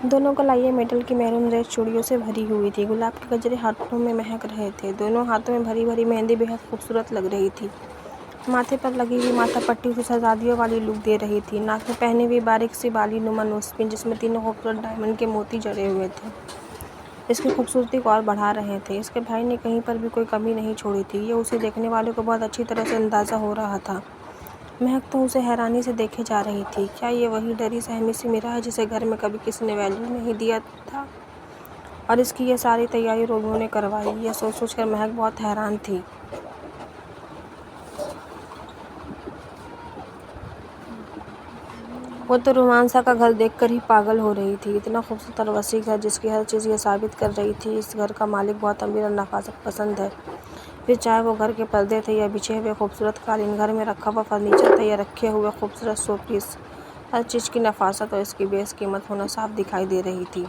دونوں کلائیاں میٹل کی maroon red چوڑیوں سے بھری ہوئی تھی۔ گلاب کے گجرے ہاتھوں میں مہک رہے تھے۔ دونوں ہاتھوں میں بھری بھری مہندی بےحد خوبصورت لگ رہی تھی۔ ماتھے پر لگی ہوئی ماتھا پٹی اسے شہزادیوں والی لک دے رہی تھی۔ ناک میں پہنی ہوئی باریک سی بالی نما نوز پن، جس میں 3 خوبصورت ڈائمنڈ کے موتی جڑے ہوئے تھے، اس کی خوبصورتی کو اور بڑھا رہے تھے۔ اس کے بھائی نے کہیں پر بھی کوئی کمی نہیں چھوڑی تھی، یہ اسے دیکھنے والوں کو بہت اچھی طرح سے اندازہ ہو رہا تھا۔ مہک تو اسے حیرانی سے دیکھے جا رہی تھی۔ کیا یہ وہی ڈری سہمی سی میرا ہے جسے گھر میں کبھی کسی نے ویلیو نہیں دیا تھا؟ اور اس کی یہ ساری تیاری رومیو نے کروائی؟ یہ سوچ سوچ کر مہک بہت حیران تھی۔ وہ تو رومانسا کا گھر دیکھ کر ہی پاگل ہو رہی تھی۔ اتنا خوبصورت اور وسیع گھر، جس کی ہر چیز یہ ثابت کر رہی تھی اس گھر کا مالک بہت امیر اور نفاست پسند ہے۔ پھر چاہے وہ گھر کے پردے تھے یا بچھے ہوئے خوبصورت قالین، گھر میں رکھا ہوا فرنیچر تھا یا رکھے ہوئے خوبصورت شو پیس، ہر چیز کی نفاست اور اس کی بیش قیمت ہونا صاف دکھائی دے رہی تھی۔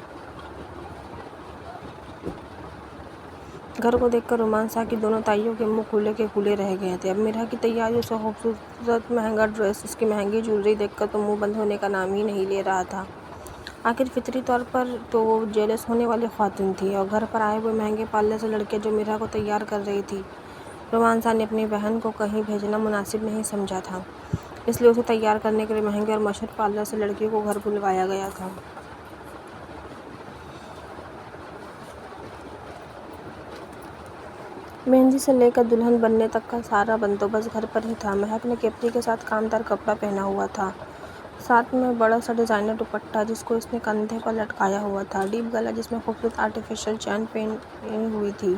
گھر کو دیکھ کر رومانسا کی دونوں تائیوں کے منہ کھلے کے کھلے رہ گئے تھے۔ اب میرا کی تیاری، اس کا خوبصورت مہنگا ڈریس، اس کی مہنگی جویلری دیکھ کر تو منہ بند ہونے کا نام ہی نہیں لے رہا تھا۔ آخر فطری طور پر تو وہ جیلس ہونے والی خواتین تھی، اور گھر پر آئے ہوئے مہنگے پارلر سے لڑکیاں جو میرا کو تیار کر رہی تھی۔ رومانسا نے اپنی بہن کو کہیں بھیجنا مناسب نہیں سمجھا تھا، اس لیے اسے تیار کرنے کے لیے مہنگے اور مشہور پارلر سے لڑکیوں کو گھر بلوایا گیا تھا۔ مہندی سے لے کر دلہن بننے تک کا سارا بندوبست گھر پر ہی تھا۔ مہک نے کیپری کے ساتھ کامدار کپڑا پہنا ہوا تھا، ساتھ میں بڑا سا ڈیزائنر دوپٹہ جس کو اس نے کندھے پر لٹکایا ہوا تھا، ڈیپ گلا جس میں خوبصورت آرٹیفیشل چین پہنی ہوئی تھی،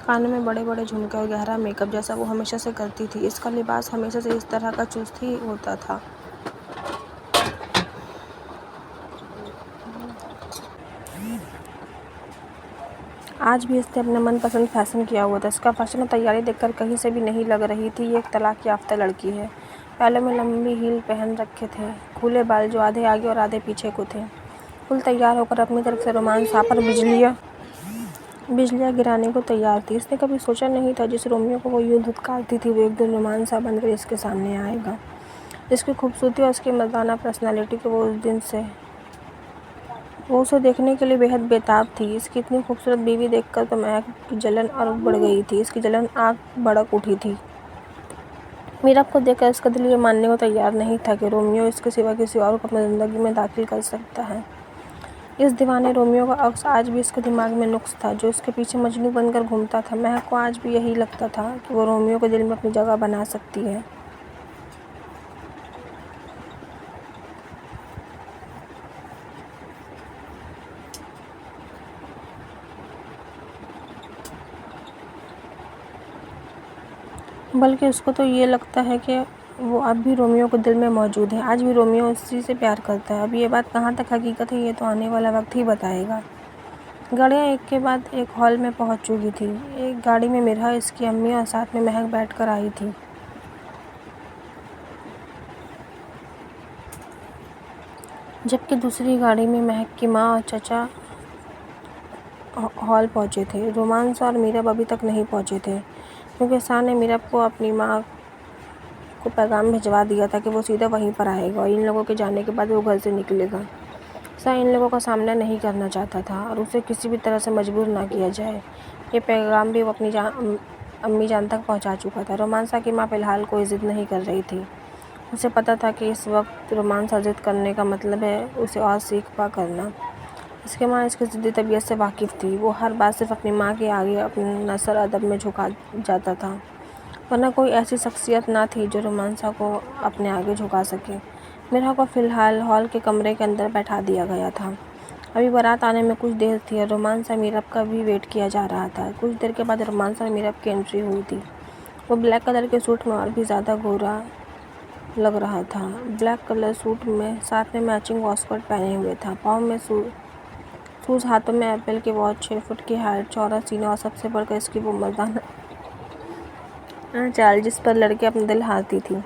کانوں میں بڑے بڑے جھمکے اور گہرا میک اپ جیسا وہ ہمیشہ سے کرتی تھی۔ اس کا لباس ہمیشہ سے اس طرح کا چست ہی ہوتا تھا۔ آج بھی اس نے اپنا من پسند فیشن کیا ہوا تھا۔ اس کا فیشن اور تیاری دیکھ کر کہیں سے بھی نہیں لگ رہی تھی یہ ایک طلاق یافتہ لڑکی ہے۔ پیروں میں لمبی ہیل پہن رکھے تھے، کھلے بال جو آدھے آگے اور آدھے پیچھے کو تھے۔ فل تیار ہو کر اپنی طرف سے رومانسا پر بجلیاں گرانے کو تیار تھی۔ اس نے کبھی سوچا نہیں تھا جس رومیو کو وہ یوں دھتکارتی تھی، وہ ایک دن رومانسا بن کر اس کے سامنے آئے گا۔ اس کی خوبصورتی اور اس کی مردانہ پرسنالٹی کو وہ اسے دیکھنے کے لیے بے حد بےتاب تھی۔ اس کی اتنی خوبصورت بیوی دیکھ کر تو مہک کی جلن اور بڑھ گئی تھی، اس کی جلن آگ بھڑک اٹھی تھی۔ میراب کو دیکھ کر اس کا دل یہ ماننے کو تیار نہیں تھا کہ رومیو اس کے سوا کسی اور کو اپنی زندگی میں داخل کر سکتا ہے۔ اس دیوانے رومیو کا عکس آج بھی اس کے دماغ میں نقش تھا، جو اس کے پیچھے مجنوں بن کر گھومتا تھا۔ مہک کو آج بھی یہی لگتا تھا کہ وہ رومیو کے دل میں اپنی جگہ بنا سکتی ہے۔ بلکہ اس کو تو یہ لگتا ہے کہ وہ اب بھی رومیو کے دل میں موجود ہے، آج بھی رومیو اسی سے پیار کرتا ہے۔ اب یہ بات کہاں تک حقیقت ہے یہ تو آنے والا وقت ہی بتائے گا۔ گاڑیاں ایک کے بعد ایک ہال میں پہنچ چکی تھیں۔ ایک گاڑی میں میرا، اس کی امی اور ساتھ میں مہک بیٹھ کر آئی تھی، جبکہ دوسری گاڑی میں مہک کی ماں اور چچا ہال پہنچے تھے۔ رومانسا اور میراب ابھی تک نہیں پہنچے تھے، کیونکہ سار نے میراب کو اپنی ماں کو پیغام بھجوا دیا تھا کہ وہ سیدھا وہیں پر آئے گا اور ان لوگوں کے جانے کے بعد وہ گھر سے نکلے گا۔ سار ان لوگوں کا سامنا نہیں کرنا چاہتا تھا اور اسے کسی بھی طرح سے مجبور نہ کیا جائے۔ یہ پیغام بھی وہ اپنی امی جان تک پہنچا چکا تھا۔ رومانسا کی ماں فی الحال کوئی ضد نہیں کر رہی تھی، اسے پتہ تھا کہ اس وقت رومانسا ضد کرنے کا مطلب ہے اسے اور سیکھ پا کرنا۔ اس کی ماں اس کی ضدی طبیعت سے واقف تھی، وہ ہر بات صرف اپنی ماں کے آگے اپنا سر ادب میں جھکا جاتا تھا، ورنہ کوئی ایسی شخصیت نہ تھی جو رومانسا کو اپنے آگے جھکا سکے۔ میرا کو فی الحال ہال کے کمرے کے اندر بیٹھا دیا گیا تھا۔ ابھی بارات آنے میں کچھ دیر تھی اور رومانسا میراب کا بھی ویٹ کیا جا رہا تھا۔ کچھ دیر کے بعد رومانسا اور میراب کی انٹری ہوئی تھی۔ وہ بلیک کلر کے سوٹ میں اور بھی زیادہ گورا لگ رہا تھا۔ بلیک کلر سوٹ میں ساتھ میں میچنگ واش کوٹ پہنے ہوئے تھا، پاؤں میں شوز، ہاتھوں میں ایپل کے واچ، 6 فٹ کی ہائٹ، چوڑا سینہ اور سب سے بڑھ کر اس کی وہ مردانہ چال جس پر لڑکیاں اپنا دل ہارتی تھیں۔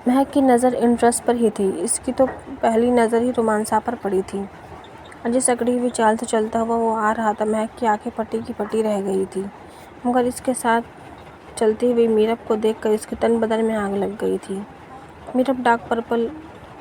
مہک کی نظر انٹرسٹ پر ہی تھی، اس کی تو پہلی نظر ہی رومانسا پر پڑی تھی، اور جس اکڑی ہوئی چال سے چلتا ہوا وہ آ رہا تھا، مہک کی آنکھیں پٹی کی پٹی رہ گئی تھیں، مگر اس کے ساتھ چلتی ہوئی میراب کو دیکھ کر اس کے تن بدن میں آگ لگ گئی تھی۔ میراب ڈارک پرپل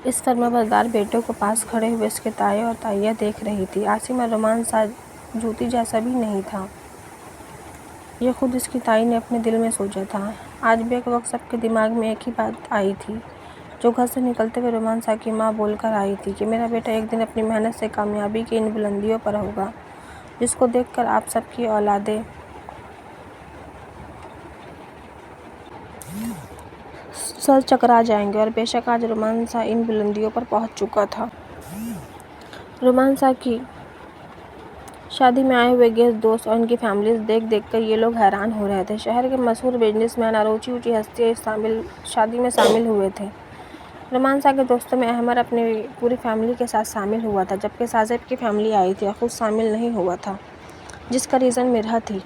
اس فرمانبردار بیٹے کو پاس کھڑے ہوئے اس کے تایا اور تائیاں دیکھ رہی تھی۔ عاصمہ رومان سا جوتی جیسا بھی نہیں تھا، یہ خود اس کی تائی نے اپنے دل میں سوچا تھا۔ آج بیک وقت سب کے دماغ میں ایک ہی بات آئی تھی، جو گھر سے نکلتے ہوئے رومان سا کی ماں بول کر آئی تھی کہ میرا بیٹا ایک دن اپنی محنت سے کامیابی کی ان بلندیوں پر ہوگا، جس کو دیکھ کر آپ سب کی اولادیں سر چکرا جائیں گے۔ اور بے شک آج رومان سا ان بلندیوں پر پہنچ چکا تھا۔ رومان سا کی شادی میں آئے ہوئے گیسٹ، دوست اور ان کی فیملیز دیکھ کر یہ لوگ حیران ہو رہے تھے۔ شہر کے مشہور بزنس مین اور اونچی ہستیاں شادی میں شامل ہوئے تھے۔ رومان سا کے دوستوں میں احمر اپنی پوری فیملی کے ساتھ شامل ہوا تھا، جبکہ شاہزیب کی فیملی آئی تھی اور خود شامل نہیں ہوا تھا، جس کا ریزن مرحا تھی۔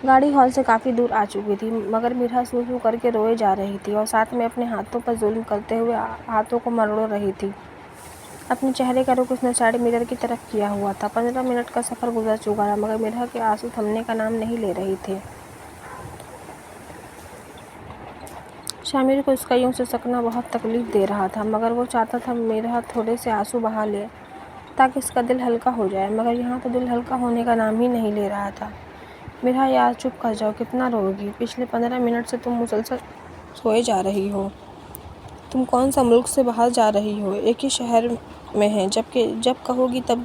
گاڑی ہال سے کافی دور آ چکی تھی، مگر مرحا سو سو کر کے روئے جا رہی تھی اور ساتھ میں اپنے ہاتھوں پر ظلم کرتے ہوئے ہاتھوں کو مروڑ رہی تھی۔ اپنے چہرے کا رخ اس نے سائیڈ مرر کی طرف کیا ہوا تھا۔ 15 منٹ کا سفر گزر چکا تھا، مگر مرحا کے آنسو تھمنے کا نام نہیں لے رہے تھے۔ شامر کو اس کا یوں سسکنا بہت تکلیف دے رہا تھا، مگر وہ چاہتا تھا مرحا تھوڑے سے آنسو بہا لے تاکہ اس کا دل ہلکا ہو جائے، مگر یہاں تو دل ہلکا ہونے کا نام ہی نہیں لے رہا تھا۔ مرحا یار چپ کر جاؤ، کتنا رو گی؟ پچھلے 15 منٹ سے تم مسلسل روئے جا رہی ہو۔ تم کون سا ملک سے باہر جا رہی ہو؟ ایک ہی شہر میں ہیں، جب کہو گی تب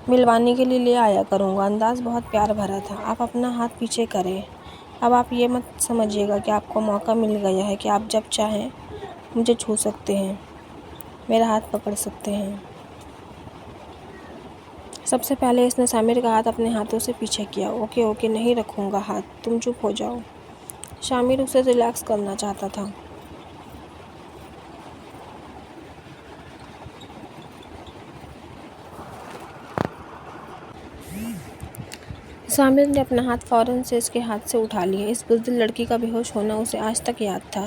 ملوانے کے لیے لے آیا کروں گا۔ انداز بہت پیار بھرا تھا۔ آپ اپنا ہاتھ پیچھے کریں۔ اب آپ یہ مت سمجھیے گا کہ آپ کو موقع مل گیا ہے کہ آپ جب چاہیں مجھے چھو سکتے ہیں، میرا ہاتھ پکڑ سکتے ہیں۔ سب سے پہلے اس نے شامر کا ہاتھ اپنے ہاتھوں سے پیچھے کیا۔ اوکے نہیں رکھوں گا ہاتھ، تم چپ ہو جاؤ۔ شامر اسے ریلیکس کرنا چاہتا تھا۔ شامر نے اپنا ہاتھ فوراً سے اس کے ہاتھ سے اٹھا لیا۔ اس بزدل لڑکی کا بے ہوش ہونا اسے آج تک یاد تھا۔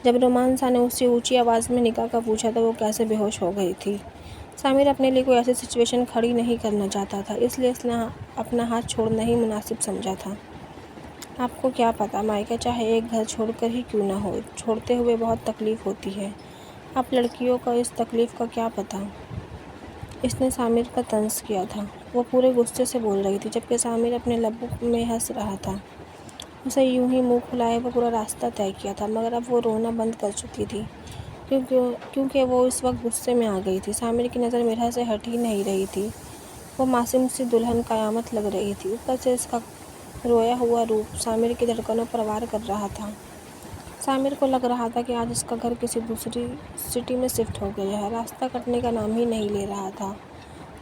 جب رومان سا نے اس سے اونچی آواز میں نکاح کا پوچھا تو وہ کیسے بے ہوش ہو گئی تھی۔ شامر اپنے لیے کوئی ایسی سچویشن کھڑی نہیں کرنا چاہتا تھا، اس لیے اس نے اپنا ہاتھ چھوڑنا ہی مناسب سمجھا تھا۔ آپ کو کیا پتہ، مائیکا چاہے ایک گھر چھوڑ کر ہی کیوں نہ ہو، چھوڑتے ہوئے بہت تکلیف ہوتی ہے۔ آپ لڑکیوں کو اس تکلیف کا کیا پتہ؟ اس نے شامر کا طنز کیا تھا۔ وہ پورے غصے سے بول رہی تھی، جبکہ شامر اپنے لبوں میں ہنس رہا تھا۔ اسے یوں ہی منہ پھلائے وہ پورا راستہ طے کیا تھا، مگر اب وہ رونا بند کر چکی تھی، کیونکہ وہ اس وقت غصے میں آ گئی تھی۔ شامر کی نظر مرحا سے ہٹ ہی نہیں رہی تھی۔ وہ معصوم سی دلہن قیامت لگ رہی تھی۔ اوپر سے اس کا رویا ہوا روپ شامر کی دھڑکنوں پر وار کر رہا تھا۔ شامر کو لگ رہا تھا کہ آج اس کا گھر کسی دوسری سٹی میں شفٹ ہو گیا ہے، راستہ کٹنے کا نام ہی نہیں لے رہا تھا۔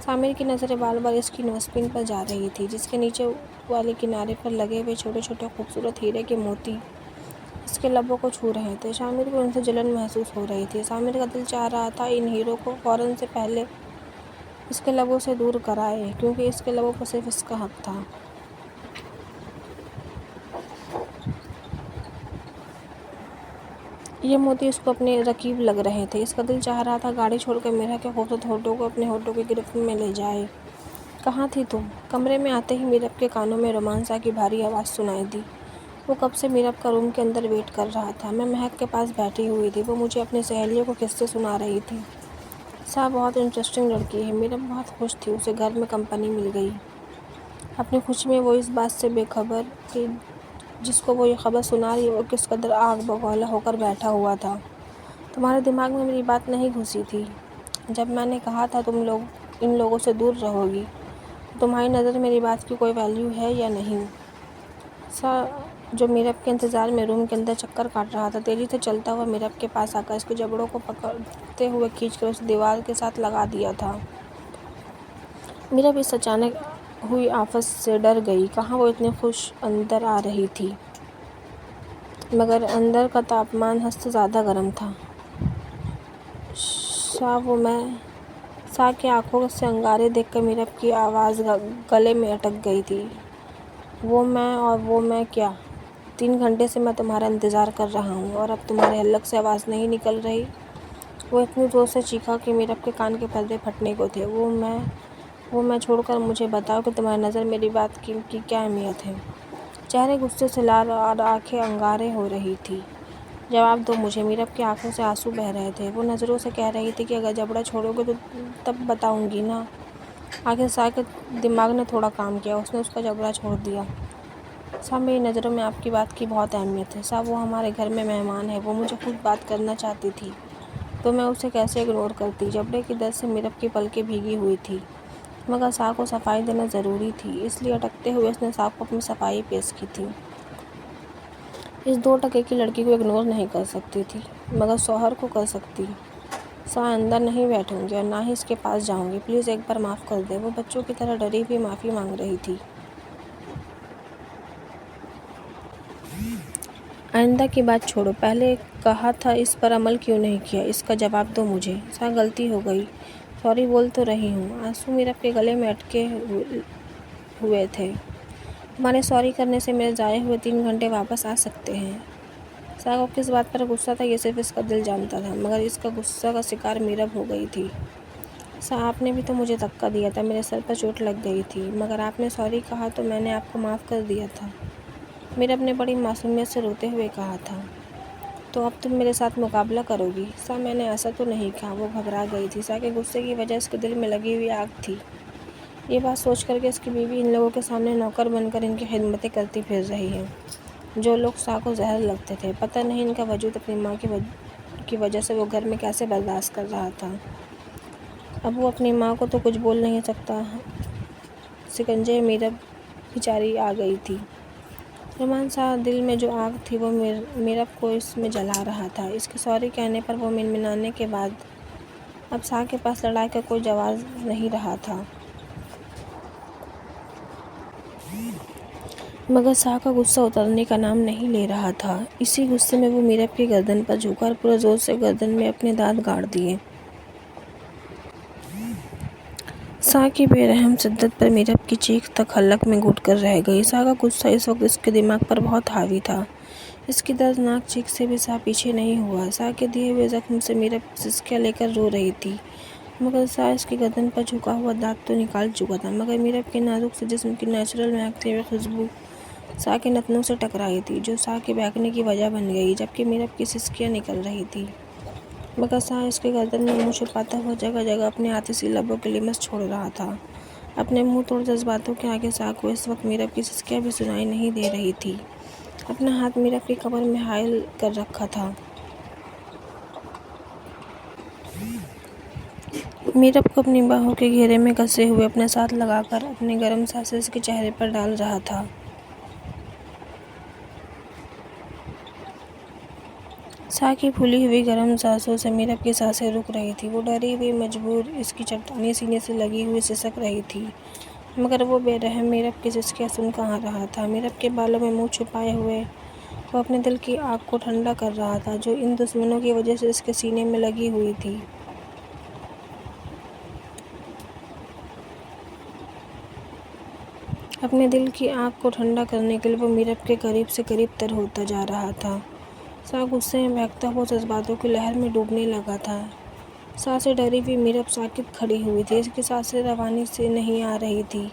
شامر کی نظریں بار بار اس کی نوز پن پر جا رہی تھی، جس کے نیچے والے کنارے پر لگے ہوئے چھوٹے چھوٹے خوبصورت ہیرے کے موتی اس کے لبوں کو چھو رہے تھے۔ شامر کو ان سے جلن محسوس ہو رہی تھی۔ شامر کا دل چاہ رہا تھا ان ہیروں کو فوراً سے پہلے اس کے لبوں سے دور کرائے، کیونکہ اس کے لبوں پر صرف اس کا حق تھا۔ یہ موتی اس کو اپنے رقیب لگ رہے تھے۔ اس کا دل چاہ رہا تھا گاڑی چھوڑ کر مرحا کے خوبصورت ہونٹوں کو اپنے ہونٹوں کی گرفت میں لے جائے۔ کہاں تھی تم؟ کمرے میں آتے ہی میرب کے کانوں میں رومان سا کی بھاری آواز سنائی دی۔ وہ کب سے میرب کا روم کے اندر ویٹ کر رہا تھا۔ میں مہک کے پاس بیٹھی ہوئی تھی، وہ مجھے اپنی سہیلیوں کو قصے سنا رہی تھی۔ سا بہت انٹرسٹنگ لڑکی ہے۔ میرب بہت خوش تھی، اسے گھر میں کمپنی مل گئی۔ اپنی خوشی میں وہ اس بات سے بے خبر کہ جس کو وہ یہ خبر سنا رہی ہے وہ کس قدر آگ بگولا ہو کر بیٹھا ہوا تھا۔ تمہارے دماغ میں میری بات نہیں گھسی تھی؟ جب میں نے کہا تھا تم لوگ ان لوگوں سے دور رہو گی، تو تمہاری نظر میری بات کی کوئی ویلیو ہے یا نہیں؟ سا جو میرب کے انتظار میں روم کے اندر چکر کاٹ رہا تھا، تیزی سے چلتا ہوا میرب کے پاس آ کر اس کے جبڑوں کو پکڑتے ہوئے کھینچ کر اسے دیوار کے ساتھ لگا دیا تھا۔ میرب اس اچانک ہوئی آفت سے ڈر گئی۔ کہاں وہ اتنی خوش اندر آ رہی تھی، مگر اندر کا تاپمان حد سے زیادہ گرم تھا۔ سا کی آنکھوں سے انگارے دیکھ کر میرب کی آواز گلے میں اٹک گئی تھی۔ وہ میں کیا؟ 3 گھنٹے سے میں تمہارا انتظار کر رہا ہوں اور اب تمہارے حلق سے آواز نہیں نکل رہی؟ وہ اتنی زور سے چیخا کہ میرب کے کان کے پردے پھٹنے کو تھے۔ وہ میں چھوڑ کر مجھے بتاؤ کہ تمہاری نظر میری بات کی کیا اہمیت ہے؟ چہرے غصے سے لال اور آنکھیں انگارے ہو رہی تھیں۔ جواب دو مجھے۔ میرب کی آنکھوں سے آنسو بہہ رہے تھے۔ وہ نظروں سے کہہ رہی تھی کہ اگر جبڑا چھوڑو گے تو تب بتاؤں گی نا۔ آخر سا کے دماغ نے تھوڑا کام کیا، اس نے اس کا جبڑا چھوڑ دیا۔ سا میری نظروں میں آپ کی بات کی بہت اہمیت ہے۔ سا وہ ہمارے گھر میں مہمان ہے، وہ مجھے خود بات کرنا چاہتی تھی تو میں اسے کیسے اگنور کرتی۔ جبڑے کی درد سے میرب کی پلکیں بھیگی ہوئی تھی، مگر سا کو صفائی دینا ضروری تھی، اس لیے اٹکتے ہوئے اس نے سا کو اپنی صفائی پیش کی تھی۔ اس 2 ٹکے کی لڑکی کو اگنور نہیں کر سکتی تھی، مگر شوہر کو کر سکتی۔ سا اندر نہیں بیٹھوں گی اور نہ ہی اس کے پاس جاؤں گی، پلیز ایک بار معاف کر دے۔ وہ بچوں کی طرح ڈری ہوئی معافی مانگ رہی تھی۔ آئندہ کی بات چھوڑو، پہلے کہا تھا اس پر عمل کیوں نہیں کیا، اس کا جواب دو مجھے۔ سا غلطی ہو گئی، سوری بول تو رہی ہوں۔ آنسو میرب کے گلے میں اٹکے ہوئے تھے۔ تمہارے سوری کرنے سے میرے ضائع ہوئے 3 گھنٹے واپس آ سکتے ہیں۔ سا کو کس بات پر غصہ تھا یہ صرف اس کا دل جانتا تھا، مگر اس کا غصہ کا شکار میرب ہو گئی تھی۔ سا آپ نے بھی تو مجھے دھکا دیا تھا، میرے سر پر چوٹ لگ گئی تھی، مگر آپ نے سوری کہا تو میں نے آپ کو معاف کر دیا تھا۔ میرب نے بڑی معصومیت سے روتے ہوئے کہا تھا۔ تو اب تم میرے ساتھ مقابلہ کرو گی؟ سا میں نے ایسا تو نہیں کہا۔ وہ گھبرا گئی تھی۔ سا کے غصے کی وجہ اس کے دل میں لگی ہوئی آگ تھی۔ یہ بات سوچ کر کہ اس کی بیوی ان لوگوں کے سامنے نوکر بن کر ان کی خدمتیں کرتی پھر رہی ہے، جو لوگ سا کو زہر لگتے تھے، پتہ نہیں ان کا وجود اپنی ماں کی وجہ سے وہ گھر میں کیسے برداشت کر رہا تھا۔ اب وہ اپنی ماں کو تو کچھ بول نہیں سکتا۔ شکنجے میرب بیچاری آ گئی تھی۔ رحمان سا دل میں جو آگ تھی وہ میرب کو اس میں جلا رہا تھا۔ اس کے سوری کہنے پر وہ منمنانے کے بعد اب سا کے پاس لڑائی کا کوئی جواز نہیں رہا تھا۔ مگر سا کا غصہ اترنے کا نام نہیں لے رہا تھا۔ اسی غصے میں وہ میرب کی گردن پر جھکا اور پورے زور سے گردن میں اپنے دانت گاڑ دیے۔ سا کی بے رحم شدت پر میرب کی چیخ تک حلق میں گھٹ کر رہ گئی۔ سا کا غصہ اس وقت اس کے دماغ پر بہت حاوی تھا۔ اس کی دردناک چیخ سے بھی سا پیچھے نہیں ہوا۔ سا کے دیے ہوئے زخم سے میرب سسکیاں لے کر رو رہی تھی، مگر سا اس کی گردن پر جھکا ہوا دانت تو نکال چکا تھا، مگر میرب کے نازک سے جسم کی نیچرل مہکتے ہوئے خوشبو سا کے نتنوں سے ٹکرائی تھی، جو سا کے بھاگنے کی وجہ بن گئی جبکہ میرب کی سسکیاں نکل رہی تھیں۔ مگر سا اس کے گردن میں منہ چھپاتا ہوا جگہ جگہ اپنے آتشی لبوں کی لمس چھوڑ رہا تھا۔ اپنے منہ توڑ جذباتوں کے آگے سا کو اس وقت میرب کی سسکیاں بھی سنائی نہیں دے رہی تھی۔ اپنا ہاتھ میرب کی کمر میں حائل کر رکھا تھا۔ میرب کو اپنی باہوں کے گھیرے میں کسے ہوئے اپنے ساتھ لگا کر اپنے گرم سانسیں اس کے چہرے پر ڈال رہا تھا۔ سا کی پھولی ہوئی گرم سانسوں سے میرب کی سانسیں رک رہی تھیں۔ وہ ڈری ہوئی مجبور اس کی چٹانی سینے سے لگی ہوئی سسک رہی تھی، مگر وہ بے رحم میرب کی سسکیاں سن کہاں رہا تھا۔ میرب کے بالوں میں منہ چھپائے ہوئے وہ اپنے دل کی آگ کو ٹھنڈا کر رہا تھا، جو ان دشمنوں کی وجہ سے اس کے سینے میں لگی ہوئی تھی۔ اپنے دل کی آگ کو ٹھنڈا کرنے کے لیے وہ میرب کے قریب سے قریب تر ہوتا جا رہا تھا۔ سا غصے میں بہکتا ہوا جذباتوں کی لہر میں ڈوبنے لگا تھا۔ سا سے ڈری ہوئی میرب ساکت کھڑی ہوئی تھی۔ اس کی سانسیں روانی سے نہیں آ رہی تھی،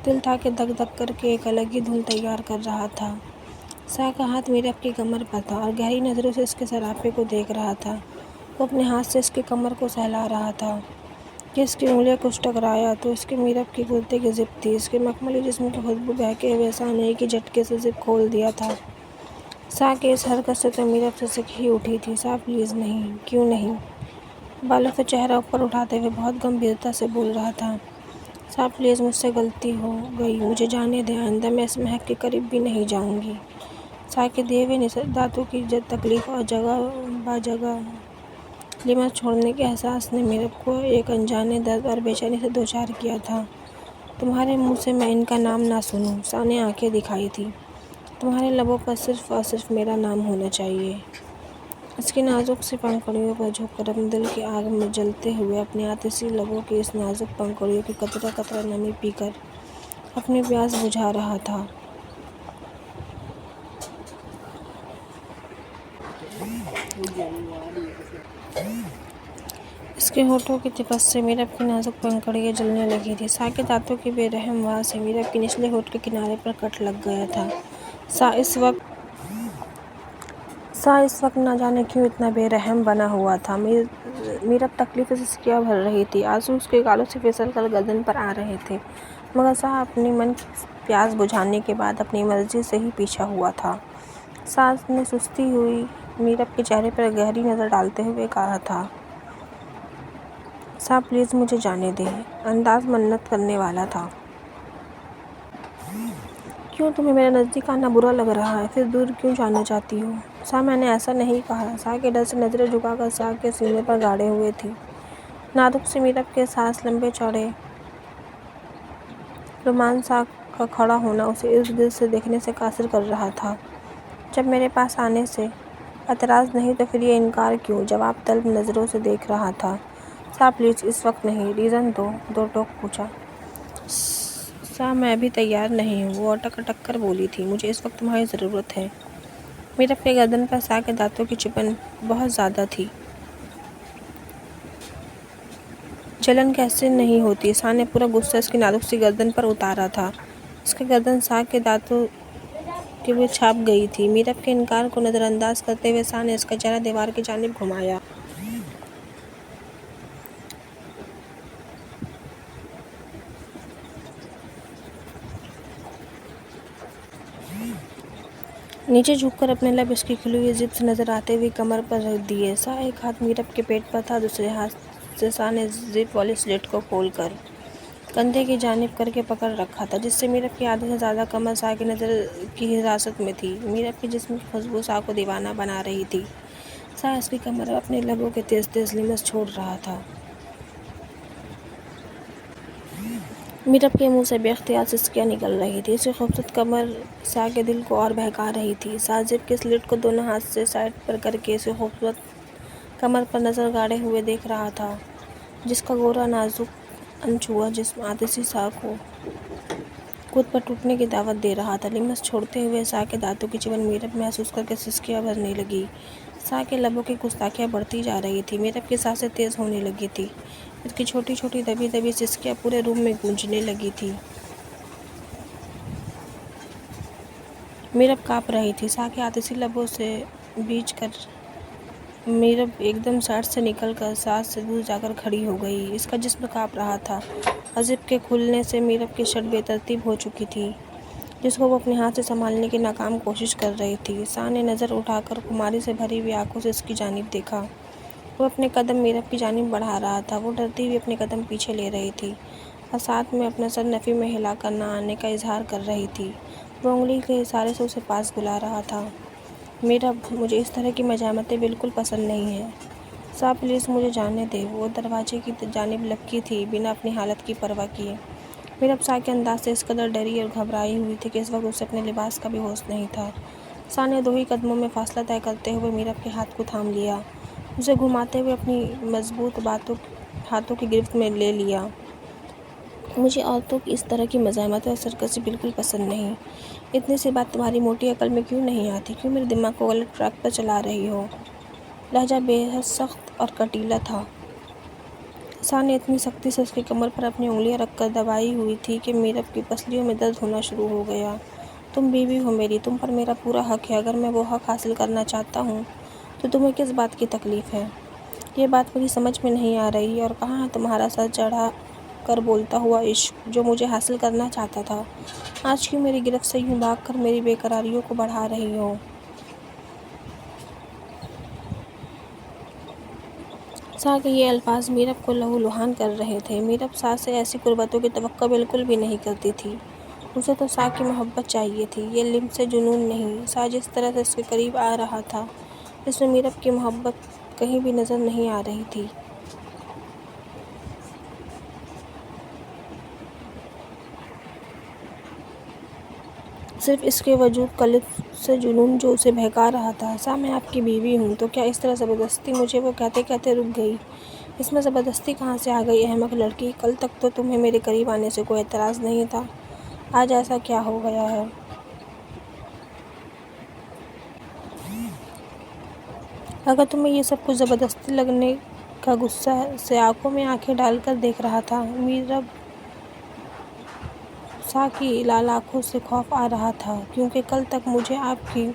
دل تھا کہ دھک دھک کر کے ایک الگ ہی دھن تیار کر رہا تھا۔ سا کا ہاتھ میرب کی کمر پر تھا اور گہری نظروں سے اس کے سراپے کو دیکھ رہا تھا۔ وہ اپنے ہاتھ سے اس کی کمر کو سہلا رہا تھا کہ اس کی انگلیاں کچھ ٹکرایا تو اس کے میرب کی کرتے کی زپ تھی۔ اس کے مخملی جسم کی خوشبو بہکے ہوئے سا نے ایک ہی جھٹکے سے زپ کھول دیا تھا۔ سا کے اس حرکت سے تو میرب سسک ہی اٹھی تھی۔ سا پلیز نہیں، کیوں نہیں؟ بالوں سے چہرہ اوپر اٹھاتے ہوئے بہت گمبھیرتا سے بول رہا تھا۔ سا پلیز، مجھ سے غلطی ہو گئی، مجھے جانے دیں، آئندہ میں اس مہک کے قریب بھی نہیں جاؤں گی۔ سا کے دیے ہوئے دانتوں کی تکلیف اور جگہ بہ جگہ لمس چھوڑنے کے احساس نے میرب کو ایک انجانے درد اور بے چینی سے دوچار کیا تھا۔ تمہارے منہ سے میں ان کا نام نہ سنوں، سا نے آنکھیں دکھائی تھیں، تمہارے لبوں پر صرف اور صرف میرا نام ہونا چاہیے۔ اس کی نازک سی پنکھڑیوں پر جھک کر اپنے دل کی آگ میں جلتے ہوئے اپنے آتشی لبوں کی اس نازک پنکھڑیوں کی قطرہ قطرہ نمی پی کر اپنی پیاس بجھا رہا تھا۔ اس کے ہونٹوں کی تپش سے میرب کی نازک پنکھڑیاں جلنے لگی تھیں۔ سا کے دانتوں کی بے رحم وار سے میرب کے نچلے ہونٹ کے کنارے پر کٹ لگ گیا تھا۔ سا اس وقت نہ جانے کیوں اتنا بے رحم بنا ہوا تھا۔ میرب تکلیف سے سسکیاں بھر رہی تھی، آنسو اس کے گالوں سے پھسل کر گردن پر آ رہے تھے، مگر سا اپنی من کی پیاس بجھانے کے بعد اپنی مرضی سے ہی پیچھا ہوا تھا۔ سا نے سستی ہوئی میرب کے چہرے پر گہری نظر ڈالتے ہوئے کہا تھا، سا پلیز مجھے جانے دیں۔ انداز منت کرنے والا تھا۔ کیوں تمہیں میرے نزدیک آنا برا لگ رہا ہے؟ پھر دور کیوں جانا چاہتی ہو؟ سا میں نے ایسا نہیں کہا۔ سا کے ڈر سے نظریں جھکا کر سا کے سینے پر گاڑے ہوئے تھی۔ نازک سے میرب کے سانس لمبے چوڑے رومان سا کا کھڑا ہونا اسے ارد گرد سے دیکھنے سے قاصر کر رہا تھا۔ جب میرے پاس آنے سے اعتراض نہیں تو پھر یہ انکار کیوں؟ جواب طلب نظروں سے دیکھ رہا تھا۔ سا پلیز اس وقت نہیں، ریزن دو ٹوک پوچھا۔ سا میں ابھی تیار نہیں ہوں، وہ اٹک اٹک کر بولی تھی، مجھے اس وقت تمہاری ضرورت ہے۔ میرب کے گردن پر سا کے دانتوں کی چبھن بہت زیادہ تھی۔ جلن کیسے نہیں ہوتی؟ سا نے پورا غصہ اس کی نازک سی گردن پر اتارا تھا۔ اس کی گردن سا کے دانتوں کے وہ چھاپ گئی تھی۔ میرب کے انکار کو نظر انداز کرتے ہوئے سا نے اس کا چہرہ دیوار کی جانب گھمایا۔ نیچے جھک کر اپنے لب اس کی کھلی ہوئی زپ سے نظر آتے ہوئے کمر پر رکھ دیے۔ سا ایک ہاتھ میرب کے پیٹ پر تھا، دوسرے ہاتھ سے سا نے زپ والی سلٹ کو کھول کر کندھے کی جانب کر کے پکڑ رکھا تھا، جس سے میرب کی آدھے سے زیادہ کمر سا کی نظر کی حراست میں تھی۔ میرب کے جسم کی خوشبو سا کو دیوانہ بنا رہی تھی۔ سا اس کی کمر پر اپنے لبوں کے تیز تیز لمس چھوڑ رہا تھا۔ میرب کے منہ سے بے اختیار سسکیاں نکل رہی تھیں۔ اس کی خوبصورت کمر سا کے دل کو اور بہکا رہی تھی۔ سا زپ کی سلٹ کو دونوں ہاتھ سے سائیڈ پر کر کے اس کی خوبصورت کمر پر نظر گاڑے ہوئے دیکھ رہا تھا، جس کا گورا نازک انچھوا جسم آتشی سا کو خود پر ٹوٹنے کی دعوت دے رہا تھا۔ لمس چھوڑتے ہوئے سا کے دانتوں کی چبھن میرب محسوس کر کے سسکیاں بھرنے لگی۔ سا کے لبوں کی گستاخیاں بڑھتی جا رہی تھیں۔ میرب کی سانسیں تیز ہونے لگی تھیں۔ اس کی چھوٹی چھوٹی دبی دبی سسکیاں پورے روم میں گونجنے لگی تھیں۔ میرب کانپ رہی تھی۔ سا کے آتشی لبوں سے بھیج کر میرب ایک دم سائڈ سے نکل کر سا سے دور جا کر کھڑی ہو گئی۔ اس کا جسم کانپ رہا تھا اور زپ کے کھلنے سے میرب کی شرٹ بے ترتیب ہو چکی تھی، جس کو وہ اپنے ہاتھ سے سنبھالنے کی ناکام کوشش کر رہی تھی۔ سا نے نظر اٹھا کر خماری سے بھری ہوئی آنکھوں سے اس کی جانب دیکھا۔ وہ اپنے قدم میرب کی جانب بڑھا رہا تھا۔ وہ ڈرتی ہوئی اپنے قدم پیچھے لے رہی تھی اور ساتھ میں اپنا سر نفی میں ہلا کر نہ آنے کا اظہار کر رہی تھی۔ وہ انگلی کے اشارے سے اسے پاس بلا رہا تھا۔ میرب، مجھے اس طرح کی مزاحمتیں بالکل پسند نہیں ہیں۔ سا پلیز مجھے جانے دے۔ وہ دروازے کی جانب لپکی تھی، بنا اپنی حالت کی پرواہ کیے۔ میرب سا کے انداز سے اس قدر ڈری اور گھبرائی ہوئی تھی کہ اس وقت اسے اپنے لباس کا بھی ہوش نہیں تھا۔ سا نے 2 ہی قدموں میں فاصلہ طے کرتے ہوئے میرب کے ہاتھ کو تھام لیا، اسے گھماتے ہوئے اپنی مضبوط ہاتھوں کی گرفت میں لے لیا۔ مجھے عورتوں کی اس طرح کی مزاحمتیں اور سرکشی بالکل پسند نہیں۔ اتنی سی بات تمہاری موٹی عقل میں کیوں نہیں آتی؟ کیوں میرے دماغ کو غلط ٹریک پر چلا رہی ہو؟ لہجہ بے حد سخت اور کٹیلا تھا۔ سا نے اتنی سختی سے اس کی کمر پر اپنی انگلیاں رکھ کر دبائی ہوئی تھی کہ میرب کی پسلیوں میں درد ہونا شروع ہو گیا۔ تم بیوی ہو میری، تم پر میرا پورا حق ہے۔ اگر میں وہ حق حاصل کرنا چاہتا ہوں تو تمہیں کس بات کی تکلیف ہے؟ یہ بات میری سمجھ میں نہیں آ رہی۔ اور کہاں ہے تمہارا سر چڑھا کر بولتا ہوا عشق، جو مجھے حاصل کرنا چاہتا تھا؟ آج کیوں میری گرفت سے یوں بھاگ کر میری بے قراریوں کو بڑھا رہی ہو؟ سا کے یہ الفاظ میرب کو لہو لہان کر رہے تھے۔ میرب سا سے ایسی قربتوں کی توقع بالکل بھی نہیں کرتی تھی۔ اسے تو سا کی محبت چاہیے تھی، یہ لمس جنون نہیں۔ سا جس طرح سے اس کے قریب آ رہا تھا، اس میں میرب کی محبت کہیں بھی نظر نہیں آ رہی تھی۔ صرف اس کے وجود کا لمس جنون جو اسے بہکا رہا تھا۔ سا میں آپ کی بیوی ہوں تو کیا اس طرح زبردستی؟ مجھے وہ کہتے کہتے رک گئی۔ اس میں زبردستی کہاں سے آ گئی احمق لڑکی؟ کل تک تو تمہیں میرے قریب آنے سے کوئی اعتراض نہیں تھا، آج ایسا کیا ہو گیا ہے؟ اگر تمہیں یہ سب کچھ زبردستی لگنے کا غصہ سے آنکھوں میں آنکھیں ڈال کر دیکھ رہا تھا۔ میرب، سا کی لال آنکھوں سے خوف آ رہا تھا، کیونکہ کل تک مجھے آپ کی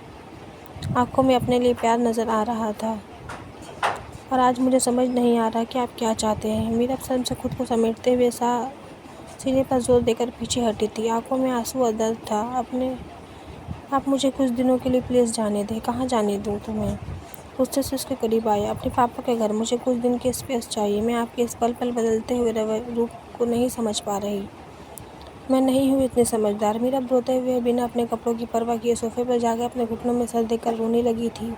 آنکھوں میں اپنے لیے پیار نظر آ رہا تھا، اور آج مجھے سمجھ نہیں آ رہا کہ آپ کیا چاہتے ہیں۔ میرا سر سے خود کو سمیٹتے ہوئے سینے پر زور دے کر پیچھے ہٹی تھی، آنکھوں میں آنسو اور درد تھا۔ آپ مجھے کچھ دنوں کے لیے پلیز جانے دیں۔ کہاں جانے دوں تمہیں؟ غصے سے اس کے قریب آیا۔ اپنے پاپا کے گھر۔ مجھے کچھ دن کی اسپیس چاہیے۔ میں آپ کے اس پل پل بدلتے ہوئے روپ کو نہیں سمجھ پا رہی۔ میں نہیں ہوں اتنی سمجھدار۔ میرا روتے ہوئے بنا اپنے کپڑوں کی پرواہ کیے صوفے پر جا کے اپنے گھٹنوں میں سر دے کر رونے لگی تھی۔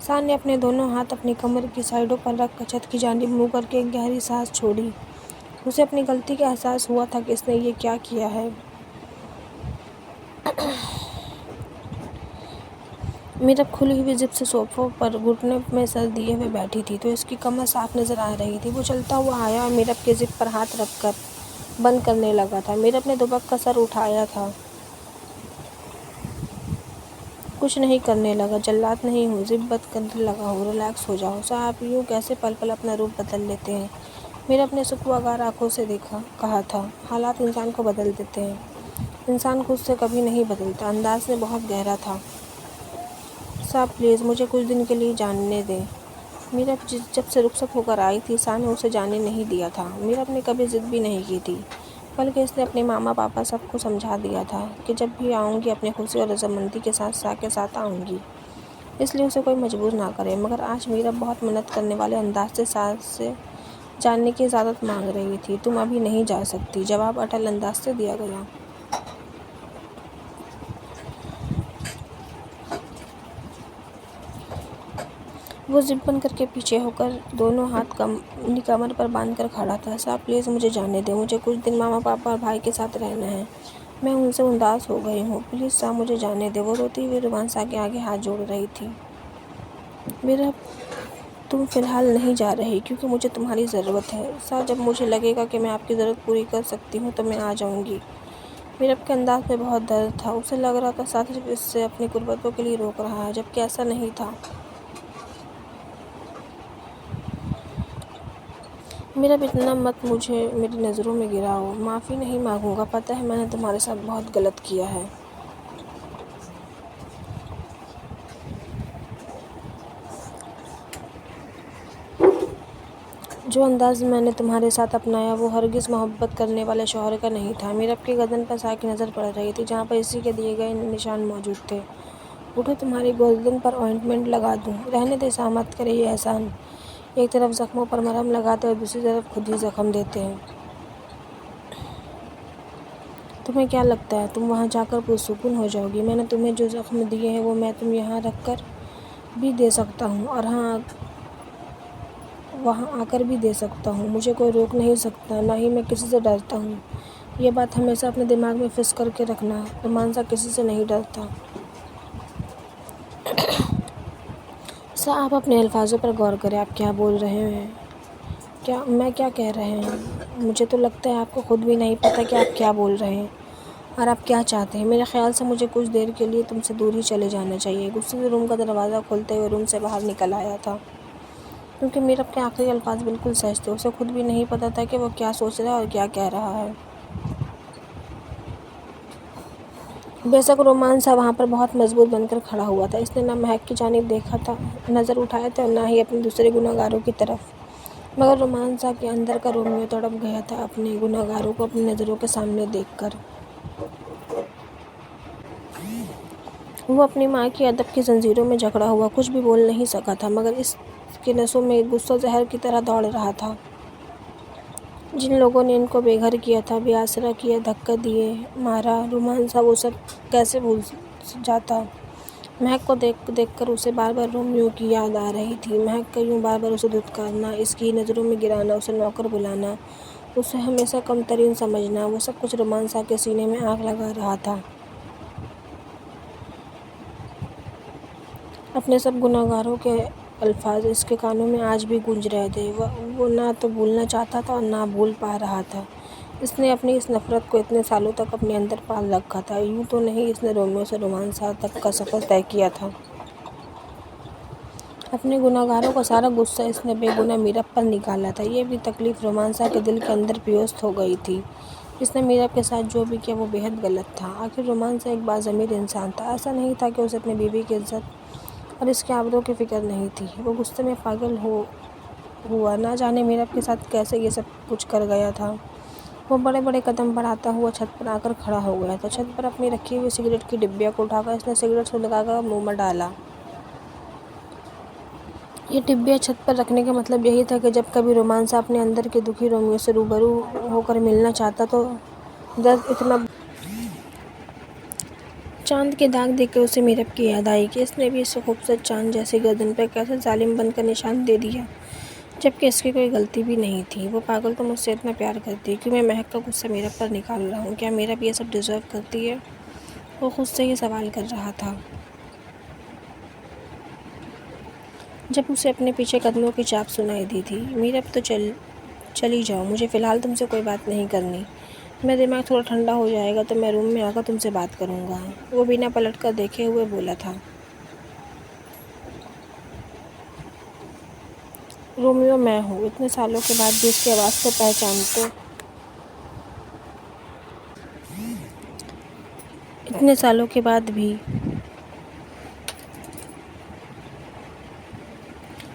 سان نے اپنے دونوں ہاتھ اپنی کمر کی سائیڈوں پر رکھ کر چھت کی جانب منہ کر کے ایک گہری سانس چھوڑی۔ اسے اپنی غلطی کا احساس ہوا تھا کہ اس نے یہ کیا کیا ہے۔ میرب کھلی ہوئی زپ سے صوفوں پر گھٹنے میں سر دیے ہوئے بیٹھی تھی تو اس کی کمر صاف نظر آ رہی تھی۔ وہ چلتا ہوا آیا اور میرب کے زپ پر ہاتھ رکھ کر بند کرنے لگا تھا۔ میرب نے دبک کر سر اٹھایا تھا۔ کچھ نہیں کرنے لگا، جلاد نہیں ہوں، زپ بند کرنے لگا ہوں، ریلیکس ہو جاؤ۔ آپ یوں کیسے پل پل اپنا روپ بدل لیتے ہیں؟ میرب نے سکواگار آنکھوں سے کہا تھا۔ حالات انسان کو بدل دیتے ہیں، انسان خود سے کبھی نہیں بدلتا۔ انداز میں بہت گہرا تھا۔ صاحب پلیز مجھے کچھ دن کے لیے جانے دیں۔ میرب جب سے رخصت ہو کر آئی تھی سان نے اسے جانے نہیں دیا تھا۔ میرب نے کبھی ضد بھی نہیں کی تھی، بلکہ اس نے اپنے ماما پاپا سب کو سمجھا دیا تھا کہ جب بھی آؤں گی اپنی خوشی اور رضامندی کے ساتھ سا کے ساتھ آؤں گی، اس لیے اسے کوئی مجبور نہ کرے۔ مگر آج میرب بہت منت کرنے والے انداز سے سا سے جاننے کی اجازت مانگ رہی تھی۔ تم ابھی نہیں جا سکتی، جواب اٹل انداز سے دیا گیا۔ وہ زپ بند کر کے پیچھے ہو کر دونوں ہاتھ اپنی کمر پر باندھ کر کھڑا تھا۔ صاحب پلیز مجھے جانے دیں، مجھے کچھ دن ماما پاپا اور بھائی کے ساتھ رہنا ہے، میں ان سے اداس ہو گئی ہوں، پلیز صاحب مجھے جانے دیں۔ وہ روتی ہوئی رومانسا کے آگے ہاتھ جوڑ رہی تھی۔ میرب تم فی الحال نہیں جا رہی کیونکہ مجھے تمہاری ضرورت ہے۔ جب مجھے لگے گا کہ میں آپ کی ضرورت پوری کر سکتی ہوں تو میں آ جاؤں گی۔ میرب کے انداز میں بہت درد تھا۔ اسے لگ رہا تھا صرف اس سے اپنی قربتوں کے لیے روک رہا ہے، جبکہ ایسا نہیں تھا۔ میرب اتنا مت مجھے میری نظروں میں گراؤ۔ معافی نہیں مانگوں گا، پتہ ہے میں نے تمہارے ساتھ بہت غلط کیا ہے۔ جو انداز میں نے تمہارے ساتھ اپنایا وہ ہرگز محبت کرنے والے شوہر کا نہیں تھا۔ میرب کی گردن پر سا کی نظر پڑ رہی تھی جہاں پر اسی کے دیے گئے نشان موجود تھے۔ اٹھو تمہاری گردن پر آئنٹمنٹ لگا دوں؟ رہنے دے صاحب، مت کرے یہ احسان۔ ایک طرف زخموں پر مرہم لگاتے اور دوسری طرف خود ہی زخم دیتے ہیں۔ تمہیں کیا لگتا ہے تم وہاں جا کر پرسکون ہو جاؤ گی؟ میں نے تمہیں جو زخم دیے ہیں وہ میں تم یہاں رہ کر بھی دے سکتا ہوں اور وہاں آ کر بھی دے سکتا ہوں۔ مجھے کوئی روک نہیں سکتا، نہ ہی میں کسی سے ڈرتا ہوں۔ یہ بات ہمیشہ اپنے دماغ میں فکس کر کے رکھنا، رومانسا کسی سے نہیں ڈرتا۔ آپ اپنے الفاظوں پر غور کریں، آپ کیا بول رہے ہیں؟ میں کیا کہہ رہے ہیں؟ مجھے تو لگتا ہے آپ کو خود بھی نہیں پتہ کہ آپ کیا بول رہے ہیں اور آپ کیا چاہتے ہیں۔ میرے خیال سے مجھے کچھ دیر کے لیے تم سے دور ہی چلے جانا چاہیے۔ غصے سے روم کا دروازہ کھولتے ہوئے روم سے باہر نکل آیا تھا، کیونکہ میرب کے آخری الفاظ بالکل سچ تھے۔ اسے خود بھی نہیں پتہ تھا کہ وہ کیا سوچ رہا ہے اور کیا کہہ رہا ہے۔ بے شک رومانسا وہاں پر بہت مضبوط بن کر کھڑا ہوا تھا۔ اس نے نہ مہک کی جانب دیکھا تھا، نظر اٹھائے تھے اور نہ ہی اپنے دوسرے گنہگاروں کی طرف، مگر رومانسا کے اندر کا رومیو تڑپ گیا تھا اپنے گنہگاروں کو اپنی نظروں کے سامنے دیکھ کر۔ وہ اپنی ماں کی ادب کی زنجیروں میں جکڑا ہوا کچھ بھی بول نہیں سکا تھا، مگر اس کے نسوں میں غصہ زہر کی طرح دوڑ رہا تھا۔ جن لوگوں نے ان کو بے گھر کیا تھا، بے آسرا کیا، دھکے دیے، مارا، رومانسا وہ سب کیسے بھول جاتا؟ مہک کو دیکھ کر اسے بار بار رومیو کی یاد آ رہی تھی۔ مہک کا یوں بار بار اسے دھتکارنا، اس کی نظروں میں گرانا، اسے نوکر بلانا، اسے ہمیشہ کم ترین سمجھنا، وہ سب کچھ رومانسا کے سینے میں آگ لگا رہا تھا۔ اپنے سب گنہگاروں کے الفاظ اس کے کانوں میں آج بھی گونج رہے تھے۔ وہ نہ تو بھولنا چاہتا تھا اور نہ بھول پا رہا تھا۔ اس نے اپنی اس نفرت کو اتنے سالوں تک اپنے اندر پال رکھا تھا۔ یوں تو نہیں اس نے رومیو سے رومانسا تک کا سفر طے کیا تھا۔ اپنے گنہگاروں کا سارا غصہ اس نے بے گناہ میرب پر نکالا تھا۔ یہ بھی تکلیف رومانسا کے دل کے اندر پیوست ہو گئی تھی۔ اس نے میرب کے ساتھ جو بھی کیا وہ بے حد غلط تھا۔ آخر رومانسا ایک باضمیر انسان تھا، ایسا نہیں تھا کہ اسے اپنی بیوی کی عزت اور اس کے آبرو کی فکر نہیں تھی۔ وہ غصے میں پاگل ہوا، نہ جانے میرب کے ساتھ کیسے یہ سب کچھ کر گیا تھا۔ وہ بڑے بڑے قدم بڑھاتا ہوا چھت پر آ کر کھڑا ہو گیا تھا۔ چھت پر اپنی رکھی ہوئی سگریٹ کی ڈبیا کو اٹھا کر اس نے سگریٹ سلگا کر منہ میں ڈالا۔ یہ ڈبیا چھت پر رکھنے کا مطلب یہی تھا کہ جب کبھی رومانسا اپنے اندر کے دکھی رومیو سے روبرو ہو کر ملنا چاہتا تو درد اتنا چاند کے داغ دیکھ کر اسے میرب کی یاد آئی کہ اس نے بھی اس خوبصورت چاند جیسی گردن پر کیسے ظالم بن کر نشان دے دیا، جبکہ اس کی کوئی غلطی بھی نہیں تھی۔ وہ پاگل تو مجھ سے اتنا پیار کرتی ہے، کیوں میں مہک کا غصہ میرب پر نکال رہا ہوں؟ کیا میرب یہ سب ڈیزرو کرتی ہے؟ وہ خود سے ہی سوال کر رہا تھا جب اسے اپنے پیچھے قدموں کی چاپ سنائی دی تھی۔ میرب تو چلی جاؤ، مجھے فی الحال تم سے کوئی بات نہیں کرنی۔ میرا دماغ تھوڑا ٹھنڈا ہو جائے گا تو میں روم میں آ کر تم سے بات کروں گا، وہ بنا پلٹ کر دیکھے ہوئے بولا تھا۔ رومیو میں ہوں، اتنے سالوں کے بعد بھی اس کی آواز کو پہچانتے اتنے سالوں کے بعد بھی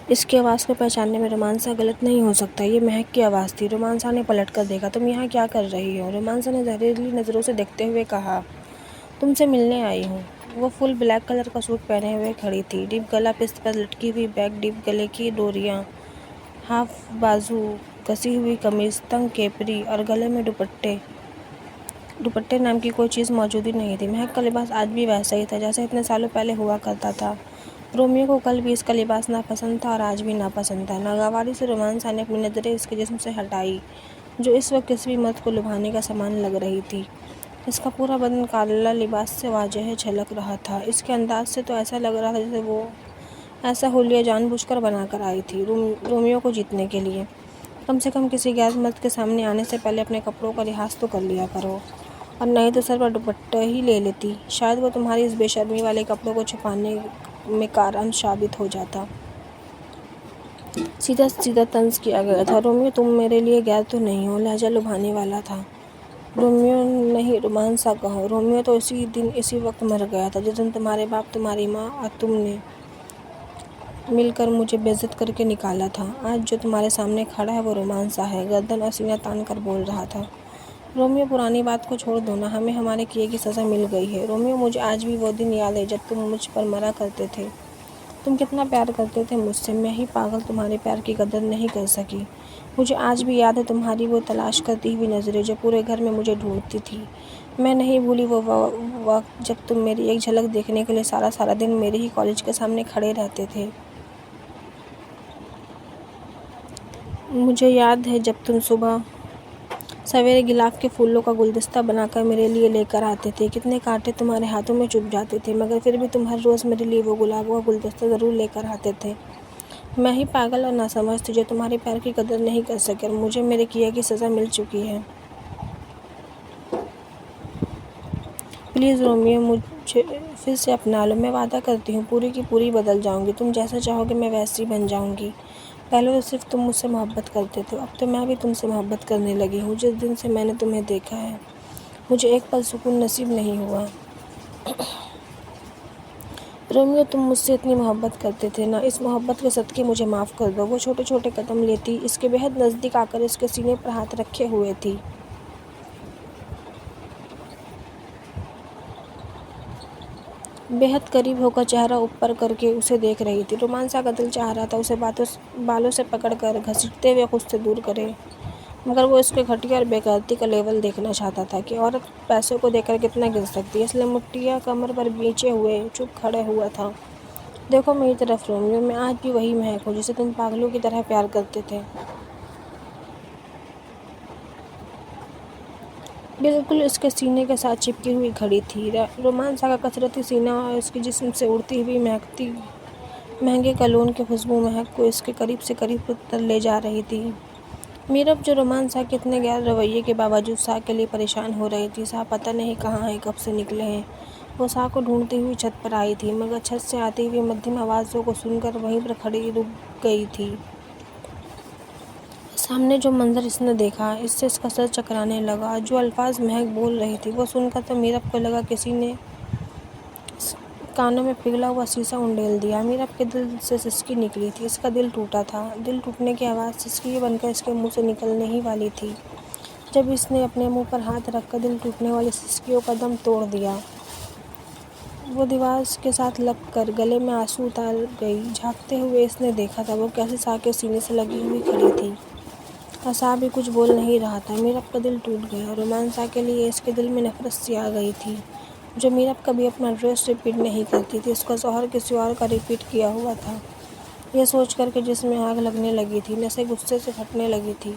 اس کی آواز کو پہچاننے میں رومانسا غلط نہیں ہو سکتا۔ یہ مہک کی آواز تھی۔ رومانسا نے پلٹ کر دیکھا۔ تم یہاں کیا کر رہی ہو؟ رومانسا نے زہریلی نظروں سے دیکھتے ہوئے کہا۔ تم سے ملنے آئی ہوں۔ وہ فل بلیک کلر کا سوٹ پہنے ہوئے کھڑی تھی، ڈیپ گلا، پشت پر لٹکی ہوئی بیگ، ڈیپ گلے کی ڈوریاں، ہاف بازو کسی ہوئی قمیض، تنگ کیپری اور گلے میں دوپٹے نام کی کوئی چیز موجود ہی نہیں تھی۔ مہک کا لباس آج بھی ویسا ہی تھا جیسا اتنے سالوں پہلے ہوا کرتا تھا۔ رومیو کو کل بھی اس کا لباس ناپسند تھا اور آج بھی ناپسند تھا۔ ناگواری سے رومانسا نے اپنی نظریں اس کے جسم سے ہٹائی، جو اس وقت کسی بھی مرد کو لبھانے کا سامان لگ رہی تھی۔ اس کا پورا بدن کالا لباس سے واضح جھلک رہا تھا۔ اس کے انداز سے تو ایسا لگ رہا تھا جیسے وہ ایسا حلیہ جان بوجھ کر بنا کر آئی تھی رومیو کو جیتنے کے لیے۔ کم سے کم کسی غیر مرد کے سامنے آنے سے پہلے اپنے کپڑوں کا لحاظ تو کر لیا کرو، اور نہیں تو سر پر دوپٹہ ہی لے لیتی، شاید وہ تمہاری اس بے شرمی والے کپڑوں کو چھپانے میں کارآمد ثابت ہو جاتا۔ سیدھا سیدھا طنز کیا گیا تھا۔ رومیو تم میرے لیے غیر تو نہیں ہو؟ لہجہ لبھانے والا تھا۔ رومیو نہیں، رومانسا کہو۔ رومیو تو اسی دن اسی وقت مر گیا تھا جس دن تمہارے باپ، تمہاری ماں اور تم نے مل کر مجھے بے عزت کر کے نکالا تھا۔ آج جو تمہارے سامنے کھڑا ہے وہ رومانسا ہے، گردن اور سینہ تان کر بول رہا تھا۔ رومیو پرانی بات کو چھوڑ دو نا، ہمیں ہمارے کیے کی سزا مل گئی ہے۔ رومیو مجھے آج بھی وہ دن یاد ہے جب تم مجھ پر مرا کرتے تھے۔ تم کتنا پیار کرتے تھے مجھ سے، میں ہی پاگل تمہارے پیار کی قدر نہیں کر سکی۔ مجھے آج بھی یاد ہے تمہاری وہ تلاش کرتی ہوئی نظریں جو پورے گھر میں مجھے ڈھونڈتی تھیں۔ میں نہیں بھولی وہ وقت جب تم میری ایک جھلک دیکھنے کے لیے سارا دن میرے ہی کالج کے سامنے کھڑے رہتے تھے۔ مجھے یاد ہے جب تم صبح سویرے گلاب کے پھولوں کا گلدستہ بنا کر میرے لیے لے کر آتے تھے۔ کتنے کانٹے تمہارے ہاتھوں میں چبھ جاتے تھے، مگر پھر بھی تم ہر روز میرے لیے وہ گلابوں کا گلدستہ ضرور لے کر آتے تھے۔ میں ہی پاگل اور ناسمجھ تھی جو تمہارے پیار کی قدر نہیں کر سکی، اور مجھے میرے کیے کی سزا مل چکی ہے۔ پلیز رومیو، مجھے پھر سے اپنا لو، میں وعدہ کرتی ہوں پوری کی پوری بدل جاؤں گی۔ تم جیسا چاہو گے میں ویسی بن جاؤں گی۔ پہلے تو صرف تم مجھ سے محبت کرتے تھے، اب تو میں بھی تم سے محبت کرنے لگی ہوں۔ جس دن سے میں نے تمہیں دیکھا ہے مجھے ایک پل سکون نصیب نہیں ہوا۔ رومیو تم مجھ سے اتنی محبت کرتے تھے نا، اس محبت کے صدقے مجھے معاف کر دو۔ وہ چھوٹے چھوٹے قدم لیتی اس کے بہت نزدیک آ کر اس کے سینے پر ہاتھ رکھے ہوئے تھی۔ بہت قریب ہو کر چہرہ اوپر کر کے اسے دیکھ رہی تھی۔ رومانسا کا دل چاہ رہا تھا اسے بالوں سے پکڑ کر گھسیٹتے ہوئے خود سے دور کرے، مگر وہ اس کے گھٹیا اور بے غیرتی کا لیول دیکھنا چاہتا تھا کہ عورت پیسوں کو دیکھ کر کتنا گر سکتی ہے، اس لیے مٹیاں کمر پر بھیجے ہوئے چپ کھڑا ہوا تھا۔ دیکھو میری طرف رومیو، میں آج بھی وہی مہک ہوں جسے تم پاگلوں کی طرح پیار کرتے تھے۔ بالکل اس کے سینے کے ساتھ چپکی ہوئی کھڑی تھی۔ رومانسا کا کثرتی سینہ اور اس کے جسم سے اڑتی ہوئی مہنگے کلون کی خوشبو مہک کو اس کے قریب سے قریب تر لے جا رہی تھی۔ میرب جو رومانسا کے اتنے غیر رویے کے باوجود ساہ کے لیے پریشان ہو رہی تھی، ساہ پتہ نہیں کہاں ہیں، کب سے نکلے ہیں۔ وہ ساہ کو ڈھونڈتی ہوئی چھت پر آئی تھی، مگر چھت سے آتی ہوئی مدھم آوازوں کو سن کر وہیں پر کھڑی رک گئی تھی۔ سامنے جو منظر اس نے دیکھا اس سے اس کا سر چکرانے لگا۔ جو الفاظ مہک بول رہی تھی وہ سن کر تو میرب کو لگا کسی نے کانوں میں پگھلا ہوا سیسا انڈیل دیا۔ میرب کے دل سے سسکی نکلی تھی، اس کا دل ٹوٹا تھا۔ دل ٹوٹنے کی آواز سسکی بن کر اس کے منہ سے نکلنے ہی والی تھی جب اس نے اپنے منہ پر ہاتھ رکھ کر دل ٹوٹنے والی سسکیوں کا دم توڑ دیا۔ وہ دیوار کے ساتھ لگ کر گلے میں آنسو اتار گئی۔ جھانکتے ہوئے اس نے دیکھا تھا وہ کیسی ساکیں سینے سے لگی ہوئی کھڑی تھی اور سا بھی کچھ بول نہیں رہا تھا۔ میرب کا دل ٹوٹ گیا۔ رومانسا کے لیے اس کے دل میں نفرت سی آ گئی تھی جو میرب کبھی اپنا ایڈریس ریپیٹ نہیں کرتی تھی، اس کا شوہر کسی اور کا ریپیٹ کیا ہوا تھا۔ یہ سوچ کر کہ جسم میں آگ لگنے لگی تھی، نسیں غصے سے پھٹنے لگی تھی۔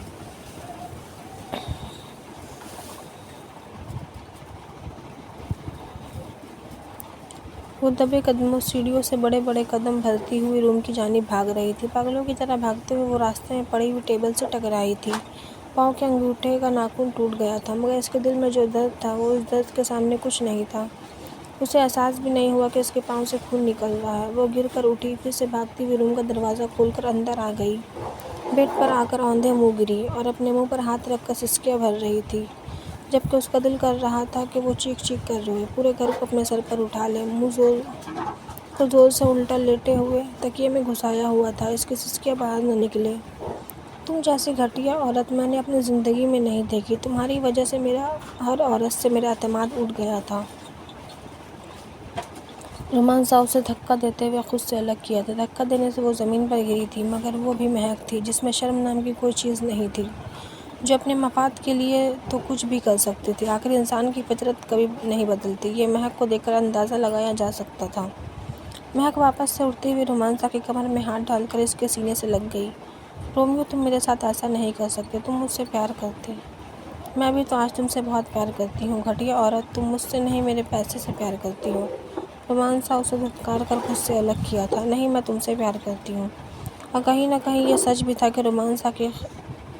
وہ دبے قدموں سیڑھیوں سے بڑے بڑے قدم بھرتی ہوئی روم کی جانب بھاگ رہی تھی۔ پاگلوں کی طرح بھاگتے ہوئے وہ راستے میں پڑی ہوئی ٹیبل سے ٹکرائی تھی۔ پاؤں کے انگوٹھے کا ناخن ٹوٹ گیا تھا، مگر اس کے دل میں جو درد تھا وہ اس درد کے سامنے کچھ نہیں تھا۔ اسے احساس بھی نہیں ہوا کہ اس کے پاؤں سے خون نکل رہا ہے۔ وہ گر کر اٹھی، پھر سے بھاگتی ہوئی روم کا دروازہ کھول کر اندر آ گئی۔ بیڈ پر آ کر اوندھے منہ گری اور اپنے منہ پر ہاتھ رکھ کر سسکیاں بھر رہی تھی، جبکہ اس کا دل کر رہا تھا کہ وہ چیخ چیخ کر روئے، پورے گھر کو اپنے سر پر اٹھا لے۔ منہ کو زور سے الٹا لیٹے ہوئے تکیے میں گھسایا ہوا تھا، اس کی سسکیاں باہر نہ نکلیں۔ تم جیسی گھٹیا عورت میں نے اپنی زندگی میں نہیں دیکھی۔ تمہاری وجہ سے ہر عورت سے میرا اعتماد اٹھ گیا تھا۔ رومانسا اسے دھکا دیتے ہوئے خود سے الگ کیا تھا۔ دھکا دینے سے وہ زمین پر گری تھی، مگر وہ بھی مہک تھی جس میں شرم نام کی کوئی چیز نہیں تھی، جو اپنے مفاد کے لیے تو کچھ بھی کر سکتی تھی۔ آخر انسان کی فطرت کبھی نہیں بدلتی، یہ مہک کو دیکھ کر اندازہ لگایا جا سکتا تھا۔ مہک واپس سے اٹھتی ہوئی رومانسا کی کمر میں ہاتھ ڈال کر اس کے سینے سے لگ گئی۔ رومیو، تم میرے ساتھ ایسا نہیں کر سکتے، تم مجھ سے پیار کرتے۔ میں بھی تو آج تم سے بہت پیار کرتی ہوں۔ گھٹیا عورت، تم مجھ سے نہیں میرے پیسے سے پیار کرتی ہو۔ رومانسا اسے دھتکار کر خود سے الگ کیا تھا۔ نہیں، میں تم سے پیار کرتی ہوں۔ اور کہیں نہ کہیں یہ سچ بھی تھا کہ رومانسا کی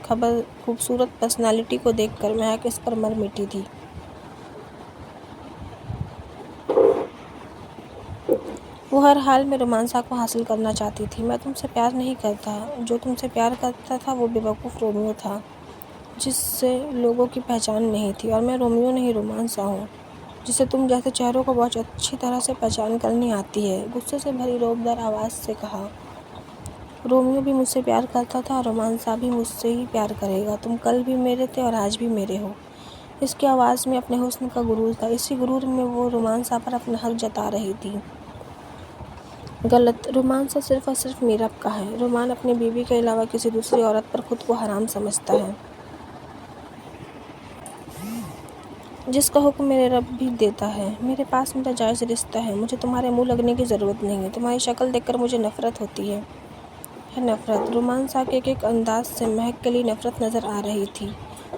خوبصورت پرسنالٹی کو دیکھ کر مہک اس پر مر مٹی تھی۔ وہ ہر حال میں رومانسا کو حاصل کرنا چاہتی تھی۔ میں تم سے پیار نہیں کرتا۔ جو تم سے پیار کرتا تھا وہ بے وقوف رومیو تھا، جس سے لوگوں کی پہچان نہیں تھی، اور میں رومیو نہیں، رومانسا ہوں، جسے تم جیسے چہروں کو بہت اچھی طرح سے پہچان کرنی آتی ہے۔ غصے سے بھری روبدار آواز سے کہا۔ رومیو بھی مجھ سے پیار کرتا تھا اور رومانسا بھی مجھ سے ہی پیار کرے گا۔ تم کل بھی میرے تھے اور آج بھی میرے ہو۔ اس کی آواز میں اپنے حسن کا غرور تھا، اسی غرور میں وہ رومانسا پر اپنا حق جتا رہی تھی۔ غلط۔ رومانسا صرف اور صرف میرب کا ہے۔ رومان اپنی بیوی کے علاوہ کسی دوسری عورت پر خود کو حرام سمجھتا ہے، جس کا حکم میرے رب بھی دیتا ہے۔ میرے پاس میرا جائز رشتہ ہے، مجھے تمہارے منہ لگنے کی ضرورت نہیں ہے۔ تمہاری شکل دیکھ کر مجھے نفرت ہوتی ہے۔ نفرت؟ رومانسا کے ایک ایک انداز سے مہک کے لیے نفرت نظر آ رہی تھی۔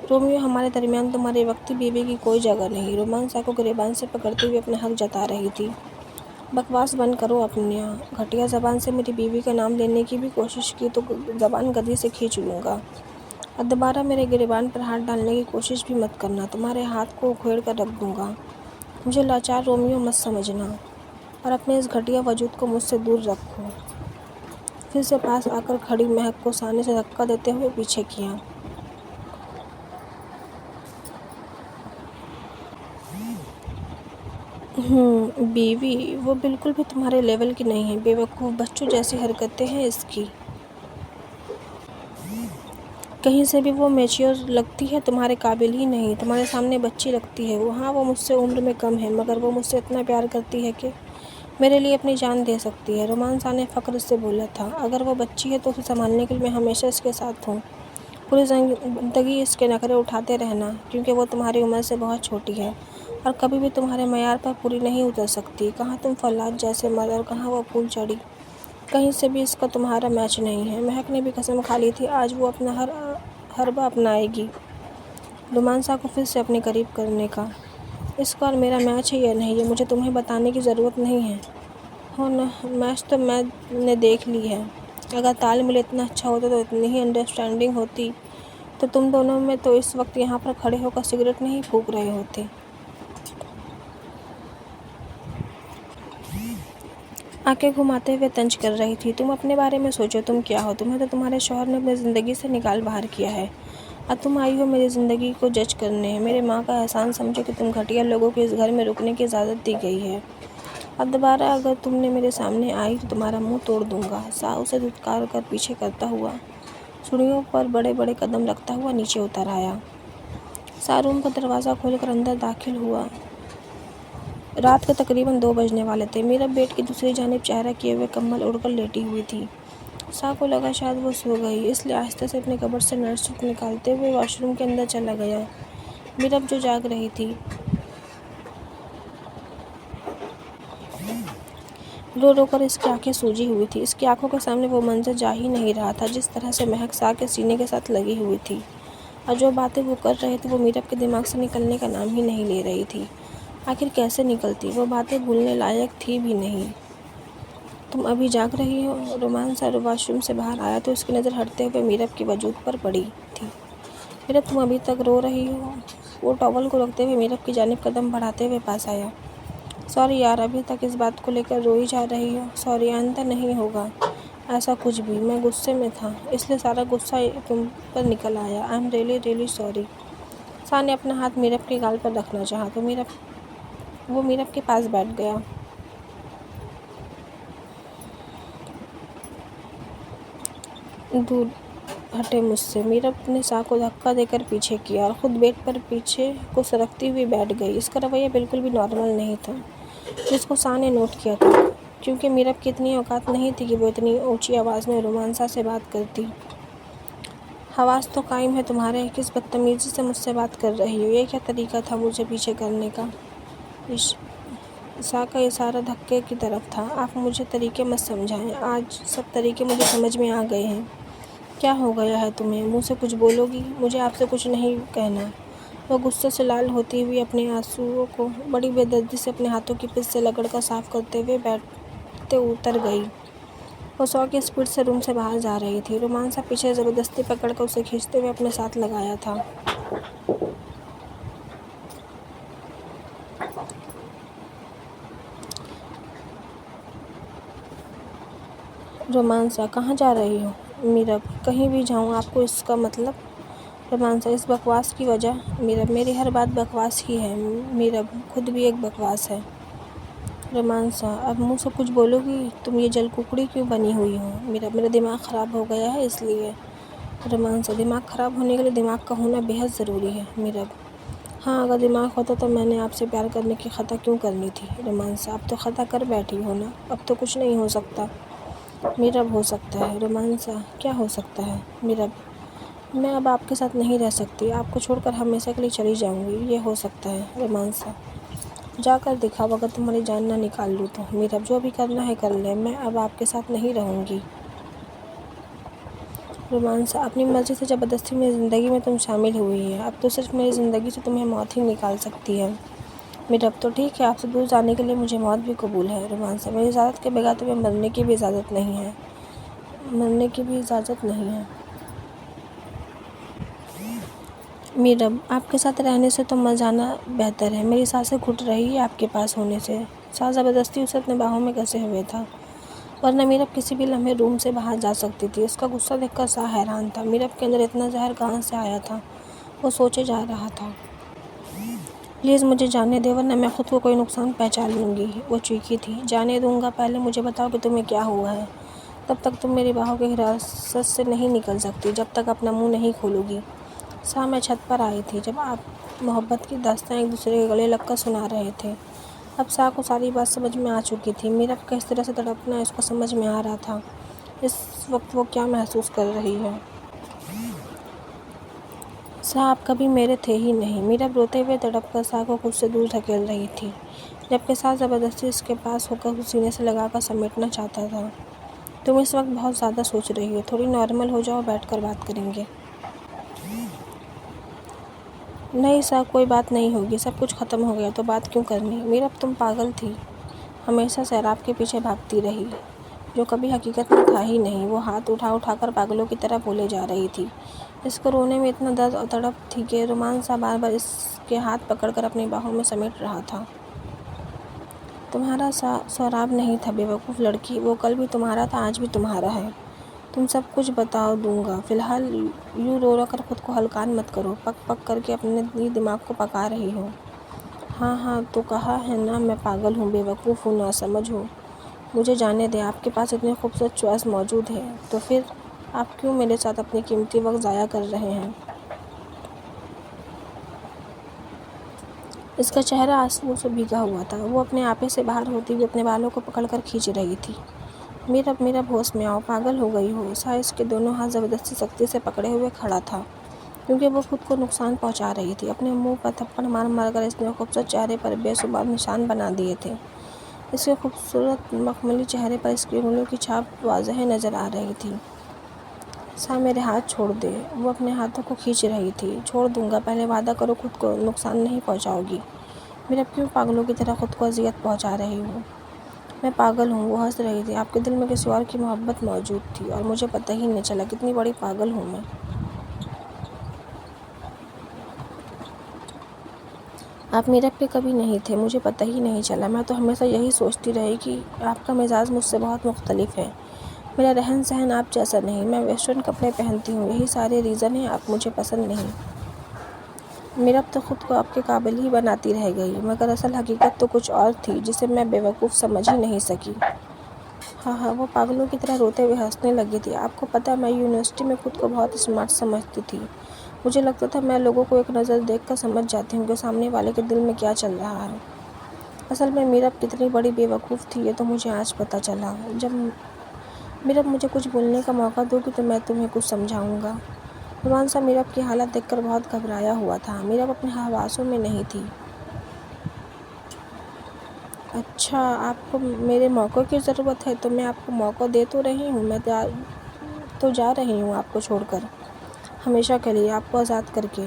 رومیو، ہمارے درمیان تمہاری وقتی بیوی کی کوئی جگہ نہیں۔ رومانسا کو گریبان سے پکڑتے ہوئے اپنا حق جتا رہی تھی۔ بکواس بند کرو اپنی گھٹیا زبان سے میری بیوی کا نام لینے کی بھی کوشش کی تو زبان گدی سے کھینچ لوں گا، اور دوبارہ میرے گریبان پر ہاتھ ڈالنے کی کوشش بھی مت کرنا، تمہارے ہاتھ کو اکھیڑ کر رکھ دوں گا۔ مجھے لاچار رومیو مت سمجھنا، اور اپنے اس گھٹیا وجود کو مجھ سے دور رکھو۔ پھر سے پاس آ کر کھڑی مہک کو سانے سے دھکا دیتے ہوئے پیچھے کیا۔ بیوی؟ وہ بالکل بھی تمہارے لیول کی نہیں ہے، بے وقوف بچوں جیسی حرکتیں ہیں اس کی۔ کہیں سے بھی وہ میچیور لگتی ہے، تمہارے قابل ہی نہیں، تمہارے سامنے بچی لگتی ہے۔ ہاں، وہ مجھ سے عمر میں کم ہے، مگر وہ مجھ سے اتنا پیار کرتی ہے کہ میرے لیے اپنی جان دے سکتی ہے۔ رومانسا نے فخر سے بولا تھا۔ اگر وہ بچی ہے تو اسے سنبھالنے کے لیے میں ہمیشہ اس کے ساتھ ہوں، پوری زندگی اس کے نخرے اٹھاتے رہنا، کیونکہ وہ تمہاری عمر سے بہت چھوٹی ہے اور کبھی بھی تمہارے معیار پر پوری نہیں اتر سکتی۔ کہاں تم فولاد جیسے مرد اور کہاں وہ پھول چڑی، کہیں سے بھی اس کا تمہارا میچ نہیں ہے۔ مہک نے بھی قسم کھا لی تھی آج وہ اپنا ہر حربہ اپنائے گی رومانسا کو پھر سے اپنے قریب کرنے کا۔ اس کا اور میرا میچ ہے یا نہیں، یہ مجھے تمہیں بتانے کی ضرورت نہیں ہے۔ میچ تو میں نے دیکھ لی ہے۔ اگر تال میل اتنا اچھا ہوتا تو اتنی ہی انڈرسٹینڈنگ ہوتی تو تم دونوں میں تو اس وقت یہاں پر کھڑے ہو کر سگریٹ نہیں پھونک رہے ہوتے۔ آنکھیں گھماتے ہوئے طنز کر رہی تھی۔ تم اپنے بارے میں سوچو، تم کیا ہو؟ تمہیں تو تمہارے شوہر نے اپنی زندگی سے نکال باہر کیا ہے، اور تم آئی ہو میری زندگی کو جج کرنے۔ میرے ماں کا احسان سمجھو کہ تم گھٹیا لوگوں کو اس گھر میں رکنے کی اجازت دی گئی ہے۔ اب دوبارہ اگر تم نے میرے سامنے آئی تو تمہارا منہ توڑ دوں گا۔ سا اسے دھتکار کر پیچھے کرتا ہوا سیڑھیوں پر بڑے بڑے قدم رکھتا ہوا نیچے اتر آیا۔ سا روم کا دروازہ کھول کر اندر داخل ہوا۔ رات کے تقریباً 2 بجنے والے تھے۔ میرب بیڈ کی دوسری جانب چہرہ کیے ہوئے کمبل اوڑھ کر لیٹی ہوئی تھی۔ سا کو لگا شاید وہ سو گئی، اس لیے آہستہ سے اپنے کبرڈ سے نائٹ سوٹ نکالتے ہوئے واش روم کے اندر چلا گیا۔ میرب جو جاگ رہی تھی، رو رو کر اس کی آنکھیں سوجی ہوئی تھی۔ اس کی آنکھوں کے سامنے وہ منظر جا ہی نہیں رہا تھا جس طرح سے مہک سا کے سینے کے ساتھ لگی ہوئی تھی، اور جو باتیں وہ کر رہے تھے وہ میرب کے دماغ سے نکلنے کا نام ہی نہیں لے رہی تھی۔ آخر کیسے نکلتی؟ وہ باتیں بھولنے لائق تھی بھی نہیں۔ تم ابھی جاگ رہی ہو؟ رومان سا واش روم سے باہر آیا تو اس کی نظر ہٹتے ہوئے میرب کے وجود پر پڑی تھی۔ میرب تم ابھی تک رو رہی ہو؟ وہ ٹاول کو رکھتے ہوئے میرب کی جانب قدم بڑھاتے ہوئے پاس آیا۔ سوری یار، ابھی تک اس بات کو لے کر روئی جا رہی ہو؟ سوری، آئندہ نہیں ہوگا ایسا کچھ بھی، میں غصے میں تھا اس لیے سارا غصہ تم پر نکل آیا۔ I am really sorry. سا نے اپنا ہاتھ میرب کے گال پر رکھنا چاہا تو وہ میرب کے پاس بیٹھ گیا۔ دور ہٹے مجھ سے۔ میرب نے سا کو دھکا دے کر پیچھے کیا اور خود بیڈ پر پیچھے کو سرکتی ہوئی بیٹھ گئی۔ اس کا رویہ بالکل بھی نارمل نہیں تھا، جس کو سا نے نوٹ کیا تھا، کیونکہ میرب کی اتنی اوقات نہیں تھی کہ وہ اتنی اونچی آواز میں رومان سا سے بات کرتی۔ حواس تو قائم ہے تمہارے، کس بدتمیزی سے مجھ سے بات کر رہی ہو؟ یہ کیا طریقہ تھا مجھے پیچھے کرنے کا؟ سا کا اشارہ دھکے کی طرف تھا۔ آپ مجھے طریقے مت سمجھائیں، آج سب طریقے مجھے سمجھ میں آ گئے ہیں۔ کیا ہو گیا ہے تمہیں؟ منہ سے کچھ بولو گی؟ مجھے آپ سے کچھ نہیں کہنا۔ وہ غصے سے لال ہوتی ہوئی اپنے آنسوؤں کو بڑی بے دردی سے اپنے ہاتھوں کی پچ سے رگڑ کر صاف کرتے ہوئے بیٹھتے اتر گئی۔ وہ 100 کی اسپیڈ سے روم سے باہر جا رہی تھی۔ رومان سا پیچھے زبردستی پکڑ کر اسے کھینچتے ہوئے اپنے ساتھ لگایا تھا۔ رومان سا کہاں جا رہی ہو؟ میرب کہیں بھی جاؤں، آپ کو اس کا مطلب؟ رومان سا اس بکواس کی وجہ؟ میرب میری ہر بات بکواس ہی ہے۔ میرب خود بھی ایک بکواس ہے۔ رومان سا اب منہ سے کچھ بولو گی؟ تم یہ جل ککڑی کیوں بنی ہوئی ہو؟ میرب میرا دماغ خراب ہو گیا ہے اس لیے۔ رومان سا دماغ خراب ہونے کے لیے دماغ کا ہونا بے حد ضروری ہے۔ میرب ہاں، اگر دماغ ہوتا تو میں نے آپ سے پیار کرنے کی خطا کیوں کرنی تھی؟ رومان سا اب تو خطا کر بیٹھی ہو نا، اب تو کچھ نہیں ہو سکتا۔ میرب ہو سکتا ہے۔ رومان سا کیا ہو سکتا ہے؟ میرب میں اب آپ کے ساتھ نہیں رہ سکتی، آپ کو چھوڑ کر ہمیشہ کے لیے چلی جاؤں گی، یہ ہو سکتا ہے۔ رومان سا جا کر دکھاؤ، اگر تمہاری جان نہ نکال لوں تو۔ میرب جو بھی کرنا ہے کر لیں، میں اب آپ کے ساتھ نہیں رہوں گی۔ رومان سا اپنی مرضی سے زبردستی میری زندگی میں تم شامل ہوئی ہے، اب تو صرف میری زندگی سے تمہیں موت ہی نکال سکتی ہے۔ میرب تو ٹھیک ہے، آپ سے دور جانے کے لیے مجھے موت بھی قبول ہے۔ رومان سا میری اجازت کے بغیر تمہیں مرنے کی بھی اجازت نہیں ہے، مرنے کی بھی اجازت نہیں ہے۔ میرب آپ کے ساتھ رہنے سے تو مر جانا بہتر ہے، میری سانسیں گھٹ رہی ہیں آپ کے پاس ہونے سے۔ سا زبردستی اسے اپنے باہوں میں کسے ہوئے تھا، ورنہ میرب کسی بھی لمحے روم سے باہر جا سکتی تھی۔ اس کا غصہ دیکھ کر سا حیران تھا، میرب کے اندر اتنا زہر کہاں سے آیا تھا؟ وہ سوچے جا رہا تھا۔ پلیز مجھے جانے دے ورنہ میں خود کو کوئی نقصان پہنچا لوں گی، وہ چیخی تھی۔ جانے دوں گا، پہلے مجھے بتاؤ کہ تمہیں کیا ہوا ہے۔ تب تک تم میری باہوں کی حراست سے نہیں نکل سکتی، جب تک اپنا منہ نہیں کھولو گی۔ سا میں چھت پر آئی تھی جب آپ محبت کی داستان ایک دوسرے کے گلے لگ کر سنا رہے تھے۔ اب سا کو ساری بات سمجھ میں آ چکی تھی۔ میرب کا اس طرح سے تڑپنا اس کو سمجھ میں آ رہا تھا۔ اس وقت وہ کیا محسوس کر رہی ہے۔ سا آپ کبھی میرے تھے ہی نہیں۔ میرب روتے ہوئے تڑپ کر سا کو خود سے دور دھکیل رہی تھی، جبکہ سا زبردستی اس کے پاس ہو کر اسے سینے سے لگا کر سمیٹنا چاہتا تھا۔ تم اس وقت بہت زیادہ سوچ رہی ہو، تھوڑی نارمل ہو جاؤ، بیٹھ کر بات کریں گے۔ نہیں سا، کوئی بات نہیں ہوگی، سب کچھ ختم ہو گیا تو بات کیوں کرنی؟ میرب تم پاگل تھی، ہمیشہ سیراب کے پیچھے بھاگتی رہی، جو کبھی حقیقت میں تھا ہی نہیں۔ وہ ہاتھ اٹھا اٹھا کر پاگلوں کی طرح بولے جا رہی تھی۔ اس کو رونے میں اتنا درد اور تڑپ تھی کہ رومان سا بار بار اس کے ہاتھ پکڑ کر اپنی باہوں میں سمیٹ رہا تھا۔ تمہارا سوراب نہیں تھا، بے وقوف لڑکی، وہ کل بھی تمہارا تھا، آج بھی تمہارا ہے۔ تم سب کچھ بتا دوں گا، فی الحال یوں رو رو کر خود کو ہلکان مت کرو، پک پک کر کے اپنے دماغ کو پکا رہی ہو۔ ہاں ہاں تو کہا ہے نا میں پاگل ہوں، بیوقوف ہوں، ناسمجھ ہوں۔ مجھے جانے دیں، آپ کے پاس اتنی خوبصورت چوائس موجود ہے تو پھر آپ کیوں میرے ساتھ اپنی قیمتی وقت ضائع کر رہے ہیں؟ اس کا چہرہ آنسوؤں سے بھیگا ہوا تھا، وہ اپنے آپے سے باہر ہوتی ہوئی اپنے بالوں کو پکڑ کر کھینچ رہی تھی۔ میرا ہوش میں آؤ، پاگل ہو گئی ہو؟ سا اس کے دونوں ہاتھ زبردستی سختی سے پکڑے ہوئے کھڑا تھا کیونکہ وہ خود کو نقصان پہنچا رہی تھی۔ اپنے منہ پر تھپڑ مار مار کر اس نے خوبصورت چہرے پر بے شمار نشان بنا دیے تھے۔ اس کے خوبصورت مخملی چہرے پر اس کی انگلیوں کی چھاپ واضح نظر آ رہی تھی۔ سا میرے ہاتھ چھوڑ دے، وہ اپنے ہاتھوں کو کھینچ رہی تھی۔ چھوڑ دوں گا، پہلے وعدہ کرو خود کو نقصان نہیں پہنچاؤ گی۔ میرا کیوں پاگلوں کی طرح خود کو اذیت پہنچا رہی ہوں؟ میں پاگل ہوں، وہ ہنس رہی تھی۔ آپ کے دل میں کسی اور کی محبت موجود تھی اور مجھے پتہ ہی نہیں چلا، کتنی بڑی پاگل ہوں میں۔ آپ میرب کے کبھی نہیں تھے، مجھے پتہ ہی نہیں چلا۔ میں تو ہمیشہ یہی سوچتی رہی کہ آپ کا مزاج مجھ سے بہت مختلف ہے، میرا رہن سہن آپ جیسا نہیں، میں ویسٹرن کپڑے پہنتی ہوں، یہی سارے ریزن ہیں آپ مجھے پسند نہیں۔ میرب تو خود کو آپ کے قابل ہی بناتی رہ گئی، مگر اصل حقیقت تو کچھ اور تھی جسے میں بیوقوف سمجھ ہی نہیں سکی۔ ہاں وہ پاگلوں کی طرح روتے ہوئے ہنسنے لگی تھی۔ آپ کو پتہ میں یونیورسٹی میں خود کو بہت اسمارٹ سمجھتی تھی، مجھے لگتا تھا میں لوگوں کو ایک نظر دیکھ کر سمجھ جاتی ہوں کہ سامنے والے کے دل میں کیا چل رہا ہے۔ اصل میں میرب کتنی بڑی بیوقوف تھی یہ تو مجھے آج پتہ چلا۔ جب میرب مجھے کچھ بولنے کا موقع دو گی تو میں تمہیں کچھ سمجھاؤں گا۔ نعمان سا میرب کی حالت دیکھ کر بہت گھبرایا ہوا تھا، میرب اپنے حواسوں میں نہیں تھی۔ اچھا آپ کو میرے موقع کی ضرورت ہے تو میں آپ کو موقع دے تو رہی ہوں، میں تو جا رہی ہوں آپ کو چھوڑ کر، ہمیشہ کے لیے، آپ کو آزاد کر کے۔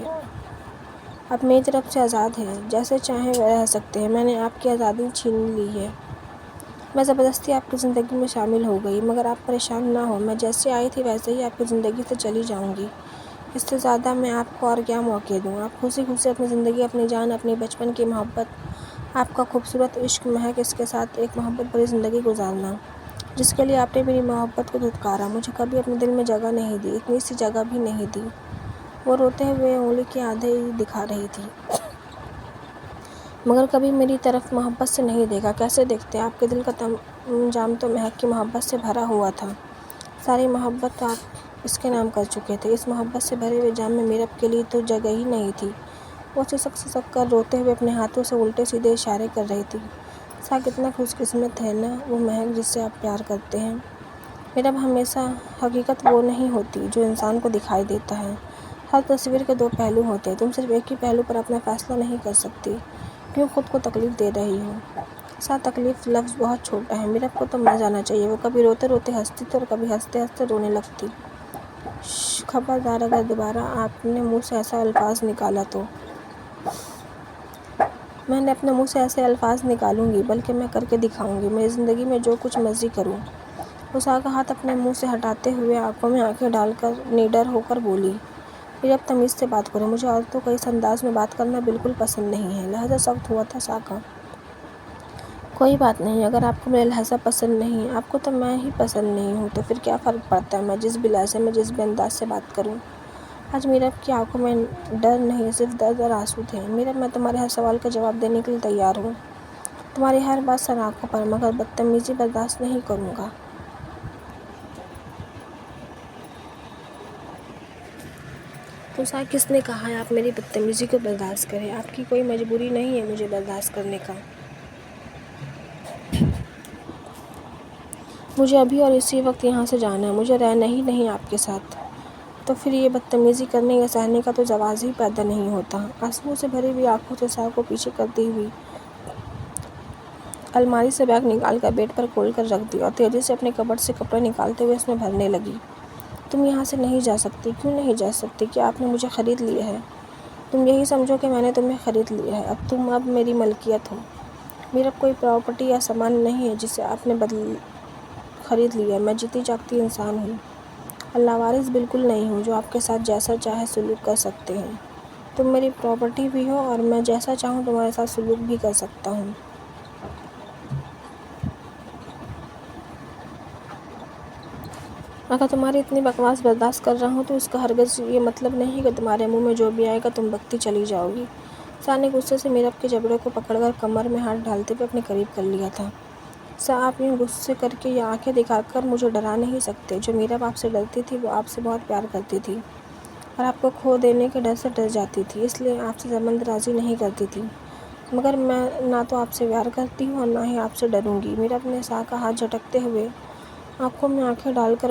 آپ میری طرف سے آزاد ہیں، جیسے چاہیں رہ سکتے ہیں، میں نے آپ کی آزادی چھین لی ہے، میں زبردستی آپ کی زندگی میں شامل ہو گئی، مگر آپ پریشان نہ ہوں، میں جیسے آئی تھی ویسے ہی آپ کی زندگی سے چلی جاؤں گی، اس سے زیادہ میں آپ کو اور کیا موقع دوں؟ آپ خوشی خوشی اپنی زندگی، اپنی جان، اپنی بچپن کی محبت، آپ کا خوبصورت عشق، مہک، اس کے ساتھ ایک محبت بھری زندگی گزارنا، جس کے لیے آپ نے میری محبت کو دھتکارا، مجھے کبھی اپنے دل میں جگہ نہیں دی، اتنی سی جگہ بھی نہیں دی۔ وہ روتے ہوئے انگلی کے آدھے دکھا رہی تھی۔ مگر کبھی میری طرف محبت سے نہیں دیکھا، کیسے دیکھتے؟ آپ کے دل کا جام تو مہک کی محبت سے بھرا ہوا تھا، ساری محبت آپ اس کے نام کر چکے تھے، اس محبت سے بھرے ہوئے جام میں میرب کے لیے تو جگہ ہی نہیں تھی۔ وہ سسک کر روتے ہوئے اپنے ہاتھوں سے الٹے سیدھے اشارے کر رہی تھی۔ سا کتنا خوش قسمت ہے نا وہ مہک جس سے آپ پیار کرتے ہیں۔ میرب ہمیشہ حقیقت وہ نہیں ہوتی جو انسان کو دکھائی دیتا ہے، ہر تصویر کے دو پہلو ہوتے ہیں، تم صرف ایک ہی پہلو پر اپنا فیصلہ نہیں کر سکتی، کیوں خود کو تکلیف دے رہی ہو؟ سا تکلیف لفظ بہت چھوٹا ہے، میرب کو تو مر جانا چاہیے، وہ کبھی روتے روتے ہنستی تھی اور کبھی ہنستے ہنستے رونے لگتی۔ خبردار اگر دوبارہ آپ نے منہ سے ایسا الفاظ نکالا تو میں نے اپنے منہ سے ایسے الفاظ نکالوں گی بلکہ میں کر کے دکھاؤں گی، میری زندگی میں جو کچھ مرضی کروں۔ وہ سا کا ہاتھ اپنے منہ سے ہٹاتے ہوئے آنکھوں میں آنکھیں ڈال کر نڈر ہو کر بولی، میرب تمیز سے بات کرو، مجھے عورتوں کا اس انداز میں بات کرنا بالکل پسند نہیں ہے۔ لہجہ سخت ہوا تھا سا کا۔ کوئی بات نہیں، اگر آپ کو میرا لہجہ پسند نہیں، آپ کو تو میں ہی پسند نہیں ہوں تو پھر کیا فرق پڑتا ہے، میں جس بھی لہجے میں، جس بھی انداز سے بات کروں۔ آج میرب کی آنکھوں میں ڈر نہیں، صرف درد اور آنسو تھے۔ میرب میں تمہارے ہر سوال کا جواب دینے کے لیے تیار ہوں، تمہاری ہر بات سر آنکھوں پر، مگر بدتمیزی برداشت نہیں کروں گا۔ تو سا کس نے کہا ہے آپ میری بدتمیزی کو برداشت کریں؟ آپ کی کوئی مجبوری نہیں ہے مجھے برداشت کرنے کا۔ مجھے ابھی اور اسی وقت یہاں سے جانا ہے، مجھے رہنا ہی نہیں آپ کے ساتھ، تو پھر یہ بدتمیزی کرنے یا سہنے کا تو جواز ہی پیدا نہیں ہوتا۔ آنسوؤں سے بھری ہوئی آنکھوں سے سا کو پیچھے کرتی ہوئی الماری سے بیگ نکال کر بیڈ پر کھول کر رکھ دی اور تیزی سے اپنے کبرڈ سے کپڑے نکالتے ہوئے اس میں بھرنے لگی۔ تم یہاں سے نہیں جا سکتی، کیوں نہیں جا سکتی؟ کیا آپ نے مجھے خرید لیا ہے؟ تم یہی سمجھو کہ میں نے تمہیں خرید لیا ہے، تم اب میری ملکیت ہو۔ میرب کوئی پراپرٹی یا سامان نہیں ہے جسے آپ نے خرید لیا ہے، میں جیتی جاگتی انسان ہوں اور لاوارث بالکل نہیں ہوں جو آپ کے ساتھ جیسا چاہے سلوک کر سکتے ہیں۔ تم میری پراپرٹی بھی ہو اور میں جیسا چاہوں تمہارے ساتھ سلوک بھی کر سکتا ہوں۔ اگر تمہاری اتنی بکواس برداشت کر رہا ہوں تو اس کا ہرگز یہ مطلب نہیں کہ تمہارے منہ میں جو بھی آئے گا تم بکتی چلی جاؤ گی۔ سا نے غصے سے میرب کے جبڑے کو پکڑ کر کمر میں ہاتھ ڈالتے ہوئے اپنے قریب کر لیا تھا۔ سا آپ یوں غصے کر کے یا آنکھیں دکھا کر مجھے ڈرا نہیں سکتے۔ جو میرب آپ سے ڈرتی تھی وہ آپ سے بہت پیار کرتی تھی اور آپ کو کھو دینے کے ڈر سے ڈر جاتی تھی، اس لیے آپ سے زبان درازی نہیں کرتی تھی۔ مگر میں نہ تو آپ سے پیار کرتی ہوں اور نہ ہی آپ سے ڈروں گی۔ میرب نے سا کا ہاتھ جھٹکتے ہوئے آنکھوں میں آنکھیں ڈال کر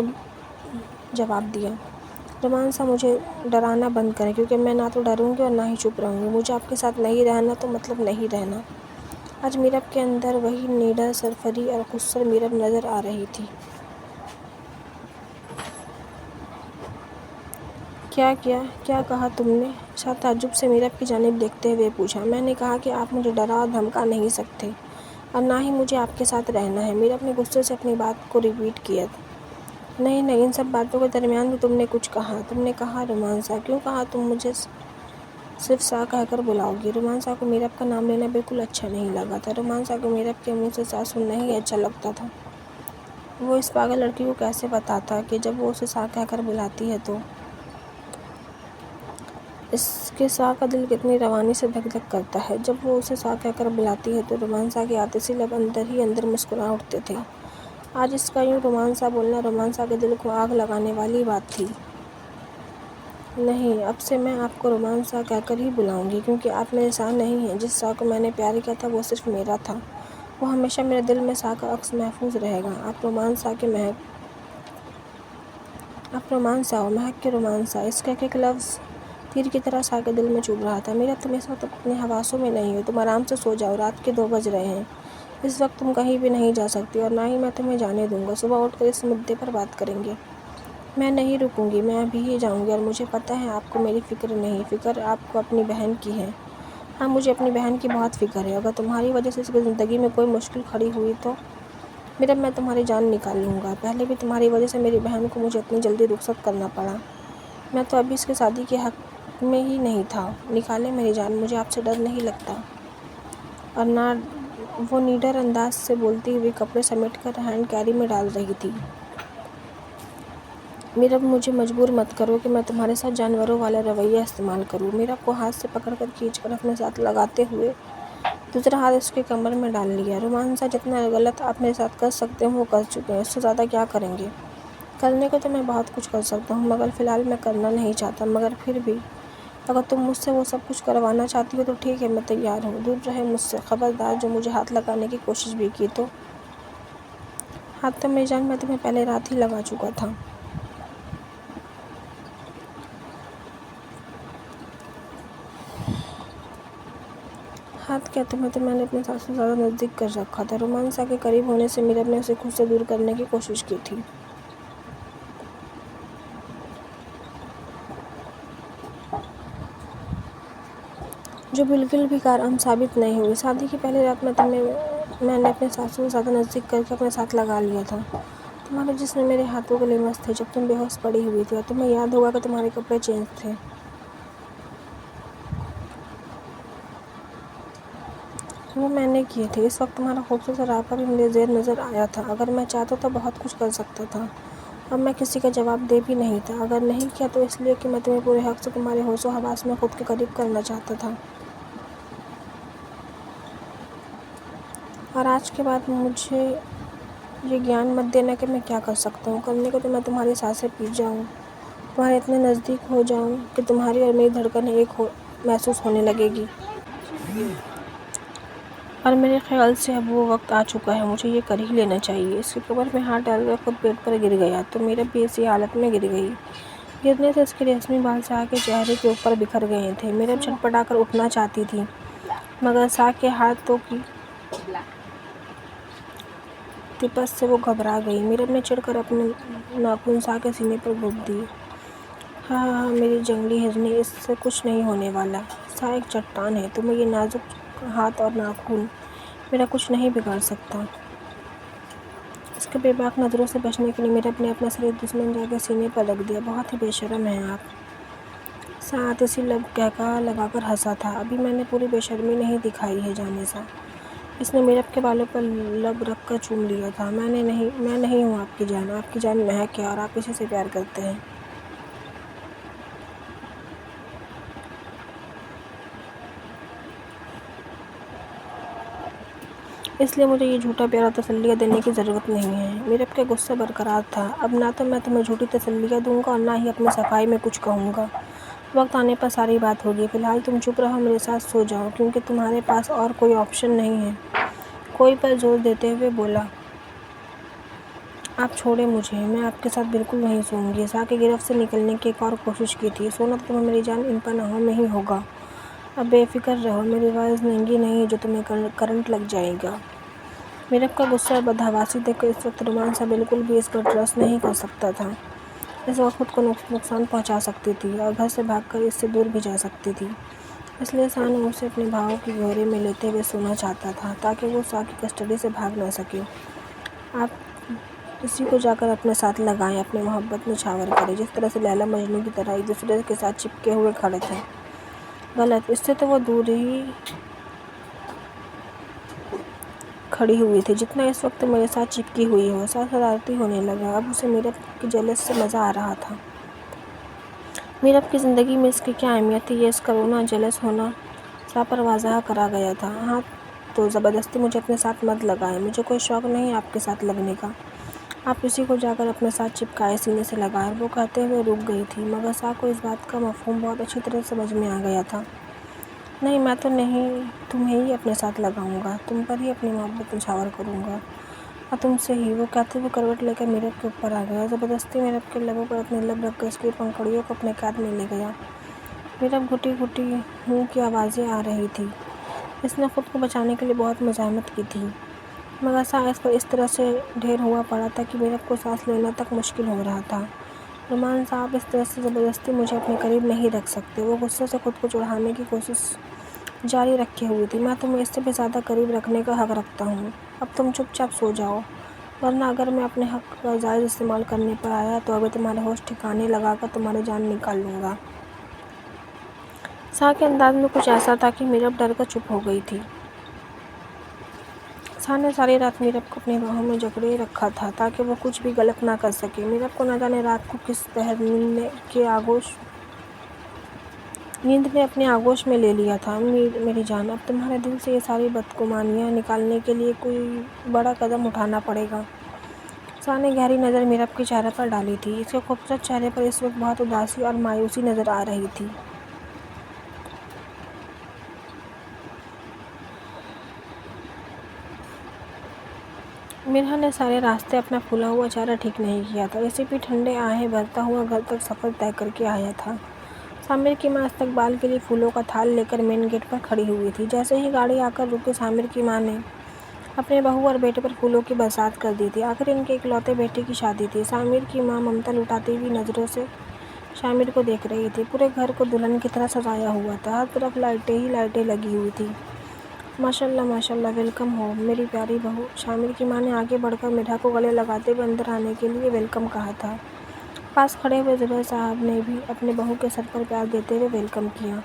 جواب دیا۔ رومانسا مجھے ڈرانا بند کریں، کیونکہ میں نہ تو ڈروں گی اور نہ ہی چپ رہوں گی۔ مجھے آپ کے ساتھ نہیں رہنا تو مطلب نہیں رہنا۔ آج میرب کے اندر وہی نڈر، سرفری اور خودسر میرب نظر آ رہی تھی۔ کیا کہا تم نے؟ سا تعجب سے میرب کی جانب دیکھتے ہوئے پوچھا۔ میں نے کہا کہ آپ مجھے ڈرا اور دھمکا نہیں سکتے اور نہ ہی مجھے آپ کے ساتھ رہنا ہے۔ میرب نے غصے سے اپنی بات کو ریپیٹ کیا۔ نہیں، ان سب باتوں کے درمیان بھی تم نے کچھ کہا۔ تم نے کہا رومانسا۔ کیوں کہا؟ تم مجھے صرف سا کہہ کر بلاؤ گی؟ رومانسا کو میرب کا نام لینا بالکل اچھا نہیں لگا تھا۔ رومانسا کو میرب کے منہ سے سا سننا ہی اچھا لگتا تھا۔ وہ اس پاگل لڑکی کو کیسے بتاتا کہ جب وہ اسے سا کہہ کر بلاتی ہے تو اس کے سا کا دل کتنی روانی سے دھک دھک کرتا ہے۔ جب وہ اسے سا کہہ کر بلاتی ہے تو رومانسا کے آتشی لب اندر ہی اندر مسکرا اٹھتے تھے۔ آج اس کا یوں رومانسا بولنا رومانسا کے دل کو آگ لگانے والی بات تھی۔ نہیں، اب سے میں آپ کو رومانسا کہہ کر ہی بلاؤں گی، کیونکہ آپ میرے سا نہیں ہیں۔ جس سا کو میں نے پیار کیا تھا وہ صرف میرا تھا۔ وہ ہمیشہ میرے دل میں سا کا عکس محفوظ رہے گا۔ آپ رومانسا ہو، مہک کے رومانسا۔ اس کا ایک لفظ تیر کی طرح سا کے دل میں چبھ رہا تھا۔ میرا تم اس وقت اپنے حواسوں میں نہیں ہو۔ تم آرام سے سو جاؤ، رات کے 2 بج رہے ہیں۔ اس وقت تم کہیں بھی نہیں جا سکتی اور نہ ہی میں تمہیں جانے دوں گا۔ صبح اٹھ کر اس مدعے پر بات کریں گے۔ میں نہیں رکوں گی، میں ابھی ہی جاؤں گی اور مجھے پتہ ہے آپ کو میری فکر نہیں، فکر آپ کو اپنی بہن کی ہے۔ ہاں، مجھے اپنی بہن کی بہت فکر ہے۔ اگر تمہاری وجہ سے اس کی زندگی میں کوئی مشکل کھڑی ہوئی تو میرب میں تمہاری جان نکال لوں گا۔ پہلے بھی تمہاری وجہ سے میری بہن کو مجھے اتنی جلدی رخصت کرنا پڑا۔ میں تو ابھی اس کی شادی کے حق میں ہی نہیں تھا۔ نکالے میری جان، مجھے آپ سے ڈر نہیں لگتا۔ اور نہ وہ نڈر انداز سے بولتی ہوئی کپڑے سمیٹ کر ہینڈ کیری میں ڈال رہی تھی۔ میرب مجھے مجبور مت کرو کہ میں تمہارے ساتھ جانوروں والا رویہ استعمال کروں۔ میرب کو ہاتھ سے پکڑ کر کھینچ کر اپنے ساتھ لگاتے ہوئے دوسرا ہاتھ اس کے کمر میں ڈال لیا۔ رومانسا، جتنا غلط آپ میرے ساتھ کر سکتے ہیں وہ کر چکے ہیں، اس سے زیادہ کیا کریں گے؟ کرنے کو تو میں بہت کچھ کر سکتا ہوں، مگر فی الحال میں کرنا نہیں چاہتا۔ مگر پھر بھی اگر تم مجھ سے وہ سب کچھ کروانا چاہتی ہو تو ٹھیک ہے، میں تیار ہوں۔ دور رہے مجھ سے، خبردار جو مجھے ہاتھ لگانے کی کوشش بھی کی تو ہاتھ تو میری جان میں تمہیں پہلے رات ہی لگا چکا تھا۔ ہاتھ کیا، تمہیں تو میں نے اپنے ساتھ سے زیادہ نزدیک کر رکھا تھا۔ رومانسا کے قریب ہونے سے میرب نے اسے خود سے دور کرنے کی کوشش کی تھی۔ جو بالکل بھی کارآمد ثابت نہیں ہوئی۔ شادی کی پہلی رات میں نے اپنے سانسوں سے زیادہ نزدیک کر کے اپنے ساتھ لگا لیا تھا۔ تمہارے جسم میرے ہاتھوں کے لمس تھے جب تم بے ہوش پڑی ہوئی تھی اور تمہیں یاد ہوگا کہ تمہارے کپڑے چینج تھے۔ وہ میں نے کیے تھے۔ اس وقت تمہارا خوبصورت سراپا بھی میرے زیر نظر آیا تھا۔ اگر میں چاہتا تو بہت کچھ کر سکتا تھا اور میں کسی کا جواب دہ بھی نہیں تھا۔ اگر نہیں کیا تو اس لیے کہ میں تمہیں پورے حق سے تمہارے ہوش و حواس میں خود کے قریب کرنا چاہتا تھا۔ اور آج کے بعد مجھے یہ گیان مت دینا کہ میں کیا کر سکتا ہوں۔ کرنے کو تو میں تمہاری سانسیں پی جاؤں، تمہارے اتنے نزدیک ہو جاؤں کہ تمہاری اور میری دھڑکنیں ایک محسوس ہونے لگے گی۔ اور میرے خیال سے اب وہ وقت آ چکا ہے، مجھے یہ کر ہی لینا چاہیے۔ اس کے کمر میں ہاتھ ڈال کر خود بیڈ پر گر گیا تو میرب بھی اسی حالت میں گر گئی۔ گرنے سے اس کے ریشمی بال سا کے چہرے کے اوپر بکھر گئے تھے۔ میرب چھٹپٹا کر اٹھنا چاہتی تھی، مگر سا کے ہاتھوں کی تپش سے وہ گھبرا گئی۔ میرب نے چڑھ کر اپنے ناخن سا کے سینے پر گھونپ دیے۔ ہاں میری جنگلی ہرنی، اس سے کچھ نہیں ہونے والا۔ سا ایک چٹان ہے، تمہیں یہ نازک ہاتھ اور ناخن میرا کچھ نہیں بگاڑ سکتا۔ اس کے بے باک نظروں سے بچنے کے لیے میرب نے اپنا سر ایک دشمن جا کے سینے پر رکھ دیا۔ بہت ہی بے شرم ہیں آپ۔ سا آتشی لب قہقہا لگا کر ہنسا تھا۔ ابھی میں نے پوری بے شرمی نہیں دکھائی ہے جانے سا۔ اس نے میرب کے بالوں پر لب رکھ کر چوم لیا تھا۔ میں نہیں ہوں آپ کی جان، آپ کی جان مہک ہے اور آپ اسی سے پیار کرتے ہیں۔ اس لیے مجھے یہ جھوٹا پیار اور تسلیاں دینے کی ضرورت نہیں ہے۔ میرب کا غصہ برقرار تھا۔ اب نہ تو میں تمہیں جھوٹی تسلیاں دوں گا اور نہ ہی اپنی صفائی میں کچھ کہوں گا۔ وقت آنے پر ساری بات ہوگی۔ فی الحال تم چپ رہو، میرے ساتھ سو جاؤ، کیونکہ تمہارے پاس اور کوئی آپشن نہیں ہے۔ کوئی پر زور دیتے ہوئے بولا۔ آپ چھوڑیں مجھے، میں آپ کے ساتھ بالکل نہیں سوؤں گی۔ سا کی گرفت سے نکلنے کی ایک اور کوشش کی تھی۔ سونا تو تمہیں میری جان ان پناہوں میں ہی ہوگا۔ اب بے فکر رہو، میری آواز ننگی نہیں جو تمہیں کرنٹ لگ جائے گا۔ میرب کا غصہ اور بدحواسی دیکھ کر اس وقت رومان سا بالکل بھی اس پر ٹرسٹ نہیں کر سکتا تھا۔ اس وقت خود کو نقصان پہنچا سکتی تھی اور گھر سے بھاگ کر اس سے دور بھی جا سکتی تھی۔ اس لیے سا نے اسے اپنے بھاؤں کی گھیرے میں لیتے ہوئے سونا چاہتا تھا تاکہ وہ سا کی کسٹڈی سے بھاگ نہ سکے۔ آپ اسی کو جا کر اپنے ساتھ لگائیں، اپنی محبت نچھاور کریں، جس طرح سے لیلا مجنوں کی طرح ایک دوسرے کے ساتھ چپکے ہوئے کھڑے تھے۔ غلط، اس سے تو وہ دور ہی کھڑی ہوئی تھی جتنا اس وقت میرے ساتھ چپکی ہوئی ہو۔ سا شرارتی ہونے لگا۔ اب اسے میرب کی جلس سے مزہ آ رہا تھا۔ میرب کی زندگی میں اس کی کیا اہمیت تھی، یہ اس کا رونا، جلس ہونا سا پر واضح کرا گیا تھا۔ ہاں تو زبردستی مجھے اپنے ساتھ مت لگائیں، مجھے کوئی شوق نہیں آپ کے ساتھ لگنے کا۔ آپ اسی کو جا کر اپنے ساتھ چپکائیں، سینے سے لگائیں۔ وہ کہتے ہوئے رک گئی تھی، مگر سا کو اس بات کا مفہوم بہت اچھی طرح سمجھ میں آ گیا تھا۔ نہیں، میں تو نہیں تمہیں ہی اپنے ساتھ لگاؤں گا، تم پر ہی اپنی محبت نچھاور کروں گا اور تم سے ہی۔ وہ کہتے ہوئے کروٹ لے کر میرب کے اوپر آ گیا، زبردستی میرب کے لبوں پر اپنے لب رکھ کر اس کی پنکھڑیوں کو اپنے قید میں لے گیا۔ میرب گھٹی گھٹی ہوں کی آوازیں آ رہی تھی۔ اس نے خود کو بچانے کے لیے بہت مزاحمت کی تھی، مگر سا اس پر اس طرح سے ڈھیر ہوا پڑا تھا کہ میرب کو سانس لینا تک مشکل ہو رہا تھا۔ رومان صاحب، آپ اس طرح سے زبردستی مجھے اپنے قریب نہیں رکھ سکتے۔ وہ غصے سے خود کو چڑھانے کی کوشش جاری رکھے ہوئی تھی۔ میں تمہیں اس سے بھی زیادہ قریب رکھنے کا حق رکھتا ہوں۔ اب تم چپ چاپ سو جاؤ، ورنہ اگر میں اپنے حق کا جائز استعمال کرنے پر آیا تو ابھی تمہارے ہوش ٹھکانے لگا کر تمہاری جان نکال لوں گا۔ سا کے انداز میں کچھ ایسا تھا کہ میرب ڈر کر چپ ہو گئی تھی۔ سا نے ساری رات میرب کو اپنی باہوں میں جکڑے رکھا تھا تاکہ وہ کچھ بھی غلط نہ کر سکے۔ میرب کو نہ جانے رات کو کس پہر نیند نے اپنے آغوش میں لے لیا تھا۔ میری جان، اب تمہارے دل سے یہ ساری بدگمانیاں نکالنے کے لیے کوئی بڑا قدم اٹھانا پڑے گا۔ سا نے گہری نظر میرب کے چہرے پر ڈالی تھی۔ اس کے خوبصورت چہرے پر اس وقت بہت اداسی اور مایوسی نظر آ رہی تھی۔ میرا نے سارے راستے اپنا پھولا ہوا چہرہ ٹھیک نہیں کیا تھا، اسی بھی ٹھنڈے آہیں بھرتا ہوا گھر تک سفر طے کر کے آیا تھا۔ سامر کی ماں استقبال کے لیے پھولوں کا تھال لے کر مین گیٹ پر کھڑی ہوئی تھی۔ جیسے ہی گاڑی آ کر رکی، سامر کی ماں نے اپنے بہو اور بیٹے پر پھولوں کی برسات کر دی تھی۔ آخر ان کے اکلوتے بیٹے کی شادی تھی۔ سامر کی ماں ممتا لٹاتی ہوئی نظروں سے سامر کو دیکھ رہی تھی۔ پورے گھر کو دلہن کی طرح سجایا ہوا تھا، ہر طرف لائٹیں ہی لائٹیں لگی ہوئی تھیں۔ ماشاءاللہ ماشاءاللہ، ویلکم ہو میری پیاری بہو۔ سامر کی ماں نے آگے بڑھ کر میرا کو گلے لگاتے ہوئے اندر آنے کے لیے ویلکم کہا تھا۔ پاس کھڑے ہوئے زبیر صاحب نے بھی اپنے بہو کے سر پر پیار دیتے ہوئے ویلکم کیا۔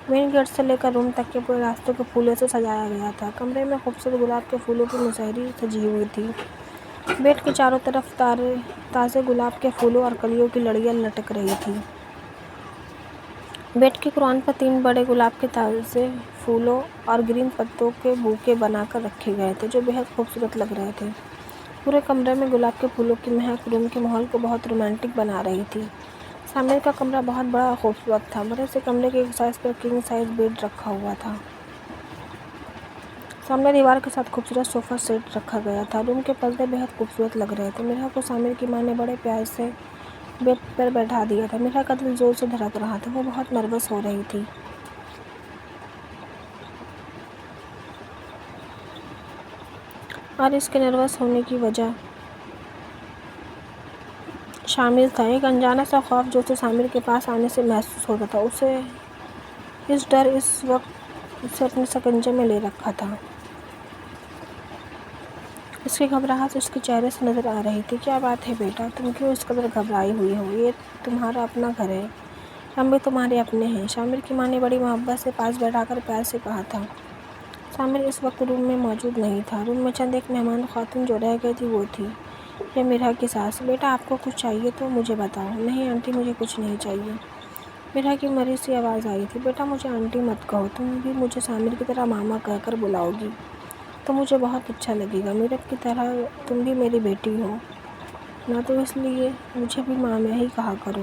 مین گیٹ سے لے کر روم تک کے پورے راستے کو پھولوں سے سجایا گیا تھا۔ کمرے میں خوبصورت گلاب کے پھولوں کی مصحری سجی ہوئی تھی۔ بیڈ کے چاروں طرف تازے گلاب کے پھولوں اور کلیوں کی لڑیاں لٹک رہی تھیں۔ بیڈ کے قرآن پر 3 بڑے گلاب کے تازے پھولوں اور گرین پتوں کے بوکے بنا کر رکھے گئے تھے جو بہت خوبصورت لگ رہے تھے۔ پورے کمرے میں گلاب کے پھولوں کی مہک روم کے ماحول کو بہت رومانٹک بنا رہی تھی۔ سامر کا کمرہ بہت بڑا اور خوبصورت تھا۔ بڑے سے کمرے کے ایک سائز پر کنگ سائز بیڈ رکھا ہوا تھا۔ سامنے دیوار کے ساتھ خوبصورت صوفہ سیٹ رکھا گیا تھا۔ روم کے پردے بہت خوبصورت لگ رہے تھے۔ میرا کو سامر کی ماں نے بڑے پیار سے بیڈ پر بیٹھا دیا تھا۔ میرا کا دل زور سے دھڑک رہا تھا، وہ بہت نروس ہو رہی تھی۔ اور اس کے نروس ہونے کی وجہ شامل تھا ایک انجانا سا خوف جو اسے سامر کے پاس آنے سے محسوس ہوتا تھا۔ اس ڈر اس وقت اسے اپنے شکنجے میں لے رکھا تھا۔ اس کی گھبراہٹ اس کے چہرے سے نظر آ رہی تھی۔ کیا بات ہے بیٹا، تم کیوں اس قدر گھبرائی ہوئی ہو؟ یہ تمہارا اپنا گھر ہے، ہم بھی تمہارے اپنے ہیں، سامر کی ماں نے بڑی محبت سے پاس بیٹھا کر پیار سے کہا تھا۔ سامر اس وقت روم میں موجود نہیں تھا۔ روم میں چند ایک مہمان خاتون جو رہ گئی تھی وہ تھی یہ میرا کی ساس۔ بیٹا آپ کو کچھ چاہیے تو مجھے بتاؤ۔ نہیں آنٹی، مجھے کچھ نہیں چاہیے، میرا کی مریض سی آواز آئی تھی۔ بیٹا مجھے آنٹی مت کہو، تم بھی مجھے سامر کی طرح ماما کہہ کر بلاؤ گی۔ تو مجھے بہت اچھا لگے گا۔ میرب کی طرح تم بھی میری بیٹی ہو نہ، تو اس لیے مجھے بھی مامیا ہی کہا کرو۔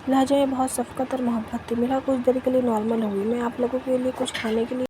لہجے میں بہت شفقت اور محبت تھی۔ میرا کچھ دیر کے لیے نارمل ہوئی۔ میں آپ لوگوں کے لیے کچھ کھانے کے لیے